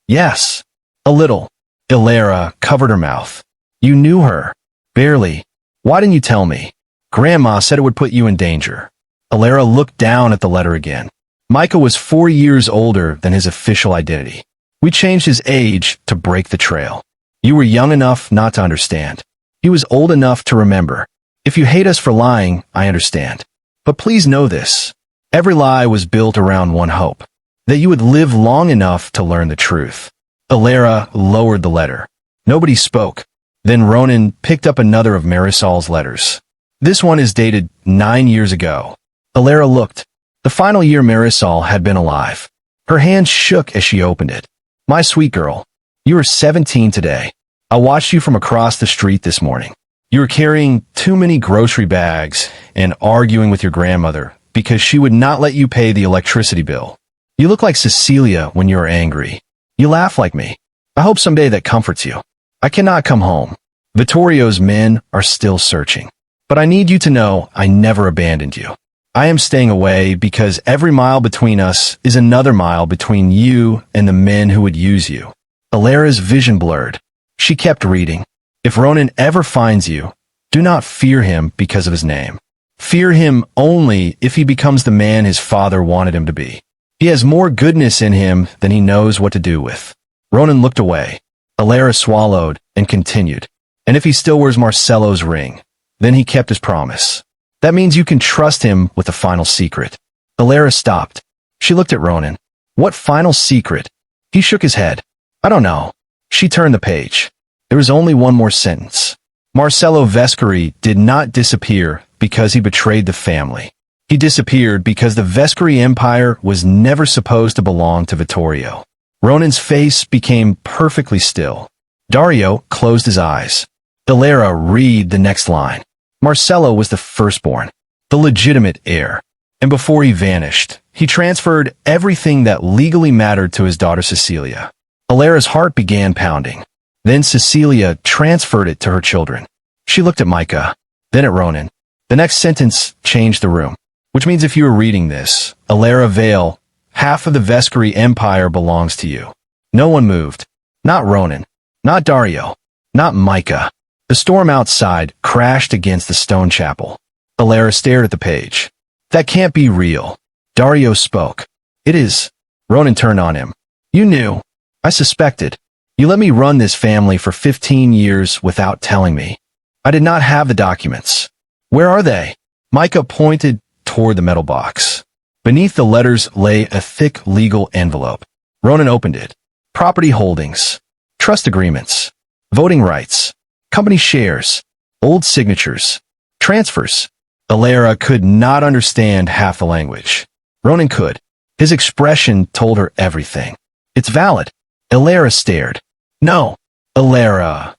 Yes. A little. Alara covered her mouth. You knew her. Barely. Why didn't you tell me? Grandma said it would put you in danger. Alara looked down at the letter again. Micah was 4 years older than his official identity. We changed his age to break the trail. You were young enough not to understand. He was old enough to remember. If you hate us for lying, I understand. But please know this. Every lie was built around one hope. That you would live long enough to learn the truth. Alara lowered the letter. Nobody spoke. Then Ronan picked up another of Marisol's letters. This one is dated 9 years ago. Alara looked. The final year Marisol had been alive. Her hand shook as she opened it. My sweet girl, you are 17 today. I watched you from across the street this morning. You were carrying too many grocery bags and arguing with your grandmother because she would not let you pay the electricity bill. You look like Cecilia when you are angry. You laugh like me. I hope someday that comforts you. I cannot come home. Vittorio's men are still searching. But I need you to know I never abandoned you. I am staying away because every mile between us is another mile between you and the men who would use you. Alara's vision blurred. She kept reading. If Ronan ever finds you, do not fear him because of his name. Fear him only if he becomes the man his father wanted him to be. He has more goodness in him than he knows what to do with. Ronan looked away. Alara swallowed and continued. And if he still wears Marcello's ring, then he kept his promise. That means you can trust him with the final secret. Alara stopped. She looked at Ronan. What final secret? He shook his head. I don't know. She turned the page. There was only one more sentence. Marcello Vescari did not disappear because he betrayed the family. He disappeared because the Vescari Empire was never supposed to belong to Vittorio. Ronan's face became perfectly still. Dario closed his eyes. Alara, read the next line. Marcello was the firstborn, the legitimate heir. And before he vanished, he transferred everything that legally mattered to his daughter Cecilia. Alara's heart began pounding. Then Cecilia transferred it to her children. She looked at Micah, then at Ronan. The next sentence changed the room. Which means if you were reading this, Alara Vale, half of the Vescari Empire belongs to you. No one moved. Not Ronan. Not Dario. Not Micah. The storm outside crashed against the stone chapel. Alara stared at the page. That can't be real. Dario spoke. It is. Ronan turned on him. You knew. I suspected. You let me run this family for 15 years without telling me. I did not have the documents. Where are they? Micah pointed toward the metal box. Beneath the letters lay a thick legal envelope. Ronan opened it. Property holdings. Trust agreements. Voting rights. Company shares. Old signatures. Transfers. Alara could not understand half the language. Ronan could. His expression told her everything. It's valid. Alara stared. No. Alara.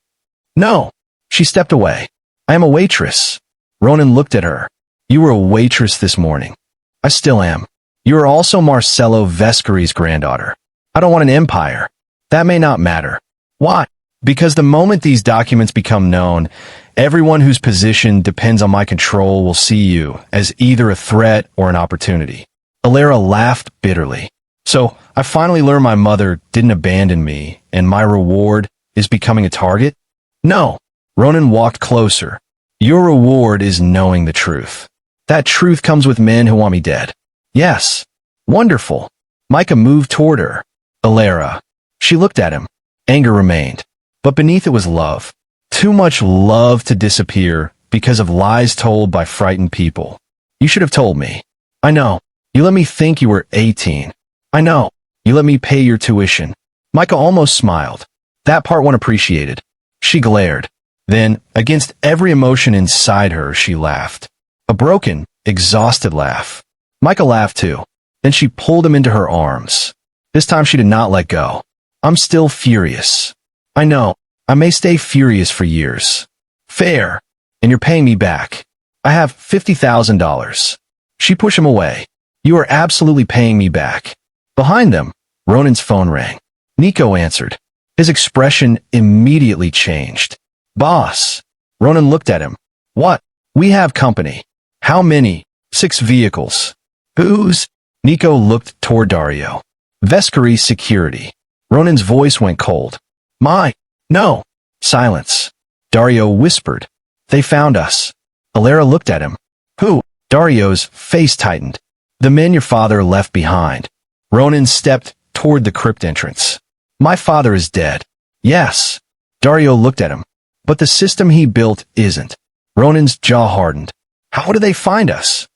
No. She stepped away. I am a waitress. Ronan looked at her. You were a waitress this morning. I still am. You are also Marcello Vescari's granddaughter. I don't want an empire. That may not matter. Why? Because the moment these documents become known, everyone whose position depends on my control will see you as either a threat or an opportunity. Alara laughed bitterly. So, I finally learned my mother didn't abandon me, and my reward is becoming a target? No. Ronan walked closer. Your reward is knowing the truth. That truth comes with men who want me dead. Yes. Wonderful. Micah moved toward her. Alara. She looked at him. Anger remained. But beneath it was love. Too much love to disappear because of lies told by frightened people. You should have told me. I know. You let me think you were 18. I know. You let me pay your tuition. Micah almost smiled. That part went appreciated. She glared. Then, against every emotion inside her, she laughed. A broken, exhausted laugh. Micah laughed too. Then she pulled him into her arms. This time she did not let go. I'm still furious. I know. I may stay furious for years. Fair. And you're paying me back. I have $50,000. She pushed him away. You are absolutely paying me back. Behind them, Ronan's phone rang. Nico answered. His expression immediately changed. Boss. Ronan looked at him. What? We have company. How many? 6 vehicles. Whose? Nico looked toward Dario. Vescari Security. Ronan's voice went cold. My. No. Silence. Dario whispered. They found us. Alara looked at him. Who? Dario's face tightened. The men your father left behind. Ronan stepped toward the crypt entrance. My father is dead. Yes. Dario looked at him. But the system he built isn't. Ronan's jaw hardened. How did they find us?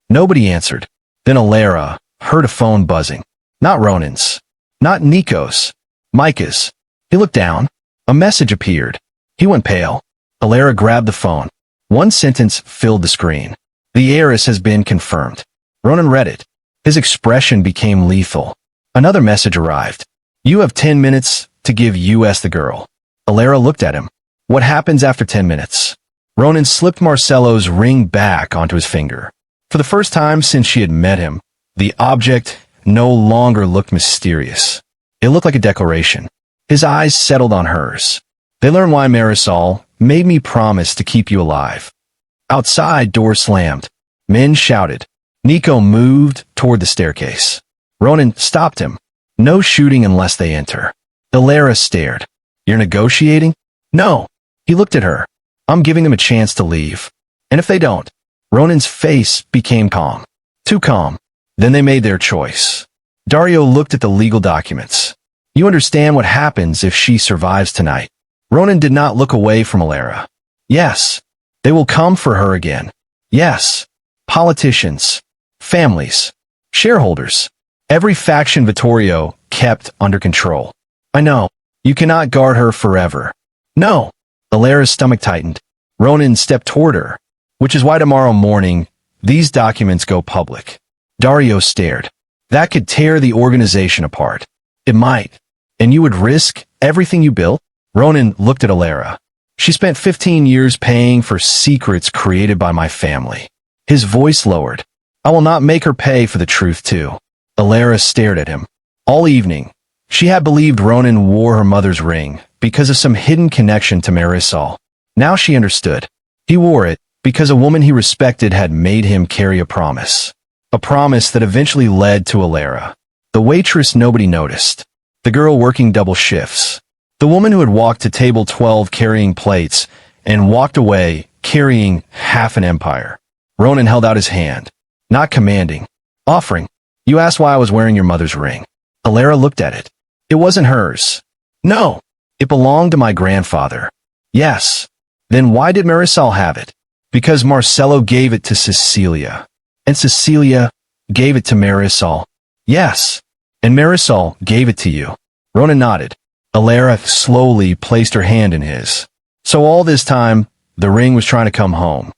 Nobody answered. Then Alara heard a phone buzzing. Not Ronan's. Not Nico's. Micah's. He looked down. A message appeared. He went pale. Alara grabbed the phone. One sentence filled the screen. The heiress has been confirmed. Ronan read it. His expression became lethal. Another message arrived. You have 10 minutes to give US the girl. Alara looked at him. What happens after 10 minutes? Ronan slipped Marcello's ring back onto his finger. For the first time since she had met him, the object no longer looked mysterious. It looked like a declaration. His eyes settled on hers. They learned why Marisol made me promise to keep you alive. Outside, doors slammed. Men shouted. Nico moved toward the staircase. Ronan stopped him. No shooting unless they enter. Alara stared. You're negotiating? No. He looked at her. I'm giving them a chance to leave. And if they don't? Ronan's face became calm. Too calm. Then they made their choice. Dario looked at the legal documents. You understand what happens if she survives tonight. Ronan did not look away from Alara. Yes. They will come for her again. Yes. Politicians. Families. Shareholders. Every faction Vittorio kept under control. I know. You cannot guard her forever. No. Alara's stomach tightened. Ronan stepped toward her. Which is why tomorrow morning, these documents go public. Dario stared. That could tear the organization apart. It might. And you would risk everything you built? Ronan looked at Alara. She spent 15 years paying for secrets created by my family. His voice lowered. I will not make her pay for the truth too. Alara stared at him. All evening, she had believed Ronan wore her mother's ring because of some hidden connection to Marisol. Now she understood. He wore it because a woman he respected had made him carry a promise. A promise that eventually led to Alara. The waitress nobody noticed. The girl working double shifts. The woman who had walked to table 12 carrying plates and walked away carrying half an empire. Ronan held out his hand. Not commanding. Offering. You asked why I was wearing your mother's ring. Alara looked at it. It wasn't hers. No. It belonged to my grandfather. Yes. Then why did Marisol have it? Because Marcello gave it to Cecilia. And Cecilia gave it to Marisol. Yes. And Marisol gave it to you. Ronan nodded. Alara slowly placed her hand in his. So all this time, the ring was trying to come home.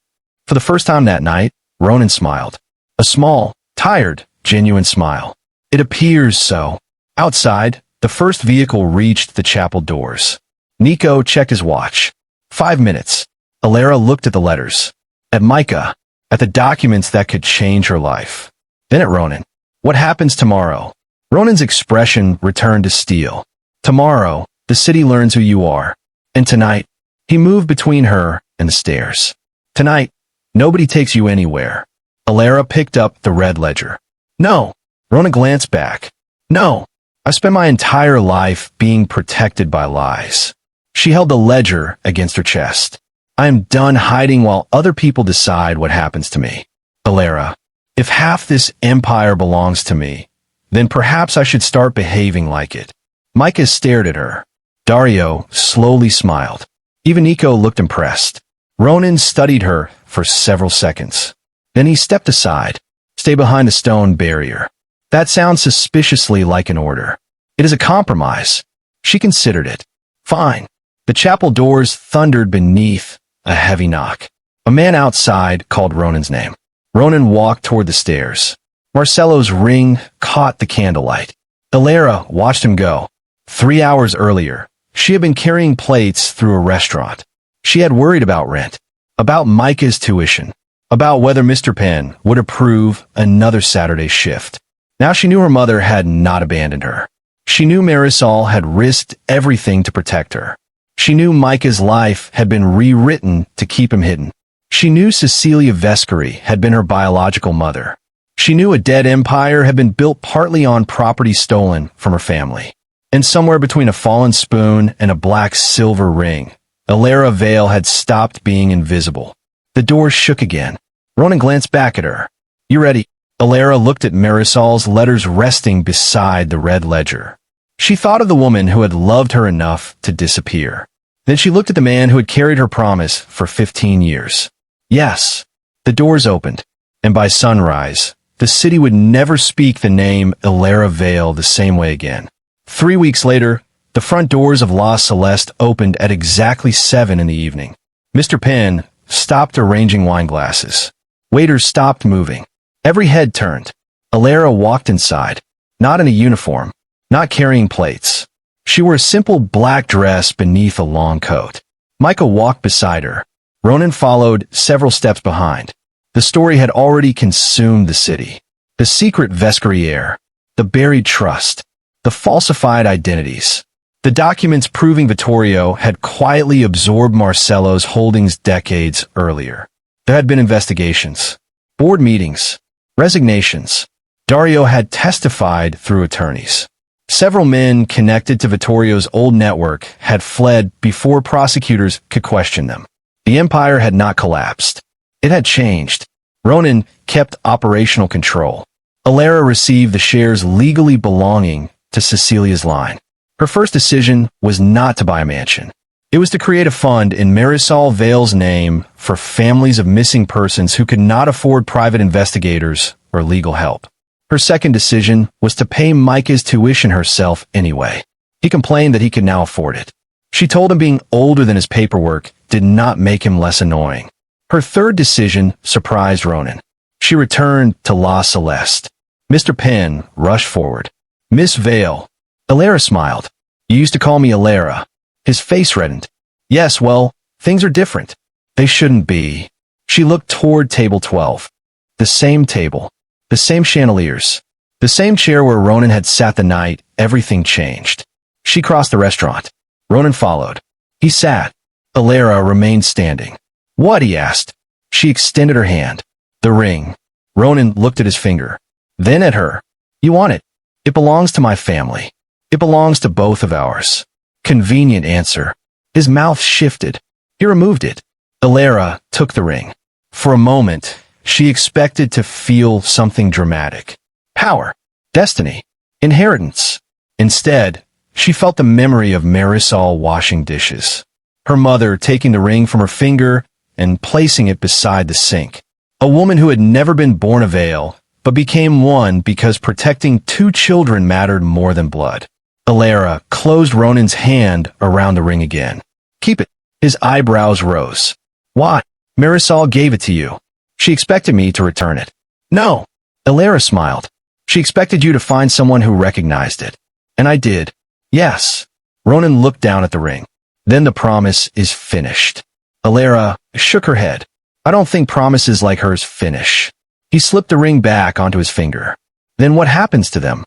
For the first time that night, Ronan smiled. A small, tired, genuine smile. It appears so. Outside, the first vehicle reached the chapel doors. Nico checked his watch. 5 minutes. Alara looked at the letters. At Micah. At the documents that could change her life. Then at Ronan. What happens tomorrow? Ronan's expression returned to steel. Tomorrow, the city learns who you are. And tonight, he moved between her and the stairs. Tonight, nobody takes you anywhere. Alara picked up the red ledger. No. Ronan glanced back. No. I spent my entire life being protected by lies. She held the ledger against her chest. I am done hiding while other people decide what happens to me. Alara, if half this empire belongs to me, then perhaps I should start behaving like it. Micah stared at her. Dario slowly smiled. Even Nico looked impressed. Ronan studied her for several seconds. Then he stepped aside. Stay behind a stone barrier. That sounds suspiciously like an order. It is a compromise. She considered it. Fine. The chapel doors thundered beneath a heavy knock. A man outside called Ronan's name. Ronan walked toward the stairs. Marcello's ring caught the candlelight. Alara watched him go. 3 hours earlier, she had been carrying plates through a restaurant. She had worried about rent, about Micah's tuition, about whether Mr. Penn would approve another Saturday shift. Now she knew her mother had not abandoned her. She knew Marisol had risked everything to protect her. She knew Micah's life had been rewritten to keep him hidden. She knew Cecilia Vescari had been her biological mother. She knew a dead empire had been built partly on property stolen from her family. And somewhere between a fallen spoon and a black silver ring, Alara Vale had stopped being invisible. The doors shook again. Ronan glanced back at her. You ready? Alara looked at Marisol's letters resting beside the red ledger. She thought of the woman who had loved her enough to disappear. Then she looked at the man who had carried her promise for 15 years. Yes. The doors opened. And by sunrise, the city would never speak the name Alara Vale the same way again. 3 weeks later, the front doors of La Celeste opened at exactly 7 in the evening. Mr. Penn stopped arranging wine glasses. Waiters stopped moving. Every head turned. Alara walked inside, not in a uniform, not carrying plates. She wore a simple black dress beneath a long coat. Micah walked beside her. Ronan followed several steps behind. The story had already consumed the city. The secret Vescariere, the buried trust, the falsified identities. The documents proving Vittorio had quietly absorbed Marcello's holdings decades earlier. There had been investigations, board meetings, resignations. Dario had testified through attorneys. Several men connected to Vittorio's old network had fled before prosecutors could question them. The empire had not collapsed. It had changed. Ronan kept operational control. Alara received the shares legally belonging to Cecilia's line. Her first decision was not to buy a mansion. It was to create a fund in Marisol Vale's name for families of missing persons who could not afford private investigators or legal help. Her second decision was to pay Micah's tuition herself anyway. He complained that he could now afford it. She told him being older than his paperwork did not make him less annoying. Her third decision surprised Ronan. She returned to La Celeste. Mr. Penn rushed forward. Miss Vale. Alara smiled. You used to call me Alara. His face reddened. Yes, well, things are different. They shouldn't be. She looked toward table 12. The same table. The same chandeliers. The same chair where Ronan had sat the night everything changed. She crossed the restaurant. Ronan followed. He sat. Alara remained standing. What? He asked. She extended her hand. The ring. Ronan looked at his finger. Then at her. You want it. It belongs to my family. It belongs to both of ours. Convenient answer. His mouth shifted. He removed it. Alara took the ring. For a moment, she expected to feel something dramatic. Power. Destiny. Inheritance. Instead, she felt the memory of Marisol washing dishes. Her mother taking the ring from her finger and placing it beside the sink. A woman who had never been born a Vale, but became one because protecting two children mattered more than blood. Alara closed Ronan's hand around the ring again. Keep it. His eyebrows rose. Why? Marisol gave it to you. She expected me to return it. No. Alara smiled. She expected you to find someone who recognized it. And I did. Yes. Ronan looked down at the ring. Then the promise is finished. Alara shook her head. I don't think promises like hers finish. He slipped the ring back onto his finger. Then what happens to them?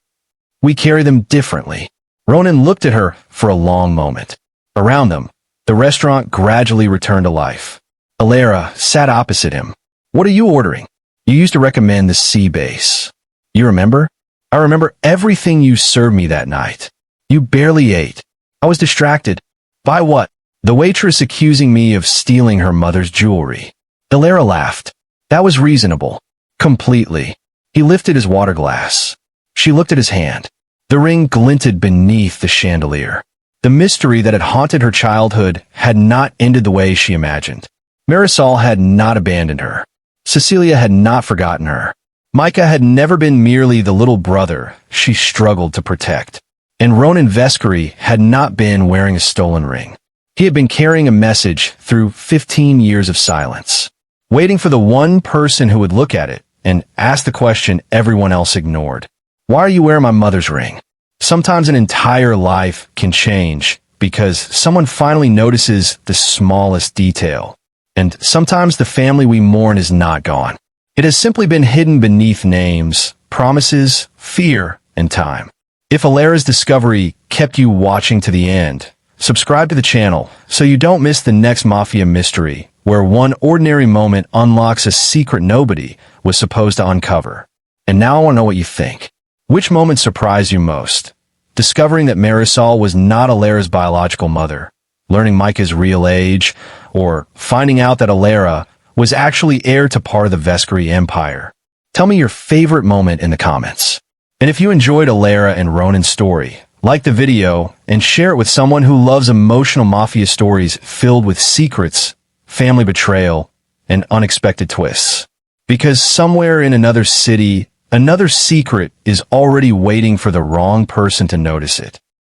We carry them differently. Ronan looked at her for a long moment. Around them, the restaurant gradually returned to life. Alara sat opposite him. What are you ordering? You used to recommend the sea base. You remember? I remember everything you served me that night. You barely ate. I was distracted. By what? The waitress accusing me of stealing her mother's jewelry. Alara laughed. That was reasonable. Completely. He lifted his water glass. She looked at his hand. The ring glinted beneath the chandelier. The mystery that had haunted her childhood had not ended the way she imagined. Marisol had not abandoned her. Cecilia had not forgotten her. Micah had never been merely the little brother she struggled to protect. And Ronan Vescari had not been wearing a stolen ring. He had been carrying a message through 15 years of silence, waiting for the one person who would look at it and ask the question everyone else ignored. Why are you wearing my mother's ring? Sometimes an entire life can change because someone finally notices the smallest detail. And sometimes the family we mourn is not gone. It has simply been hidden beneath names, promises, fear, and time. If Alara's discovery kept you watching to the end, subscribe to the channel so you don't miss the next Mafia mystery where one ordinary moment unlocks a secret nobody was supposed to uncover. And now I want to know what you think. Which moment surprised you most? Discovering that Marisol was not Alara's biological mother, learning Micah's real age, or finding out that Alara was actually heir to part of the Vescari Empire? Tell me your favorite moment in the comments. And if you enjoyed Alara and Ronan's story, like the video and share it with someone who loves emotional Mafia stories filled with secrets, family betrayal, and unexpected twists. Because somewhere in another city, another secret is already waiting for the wrong person to notice it.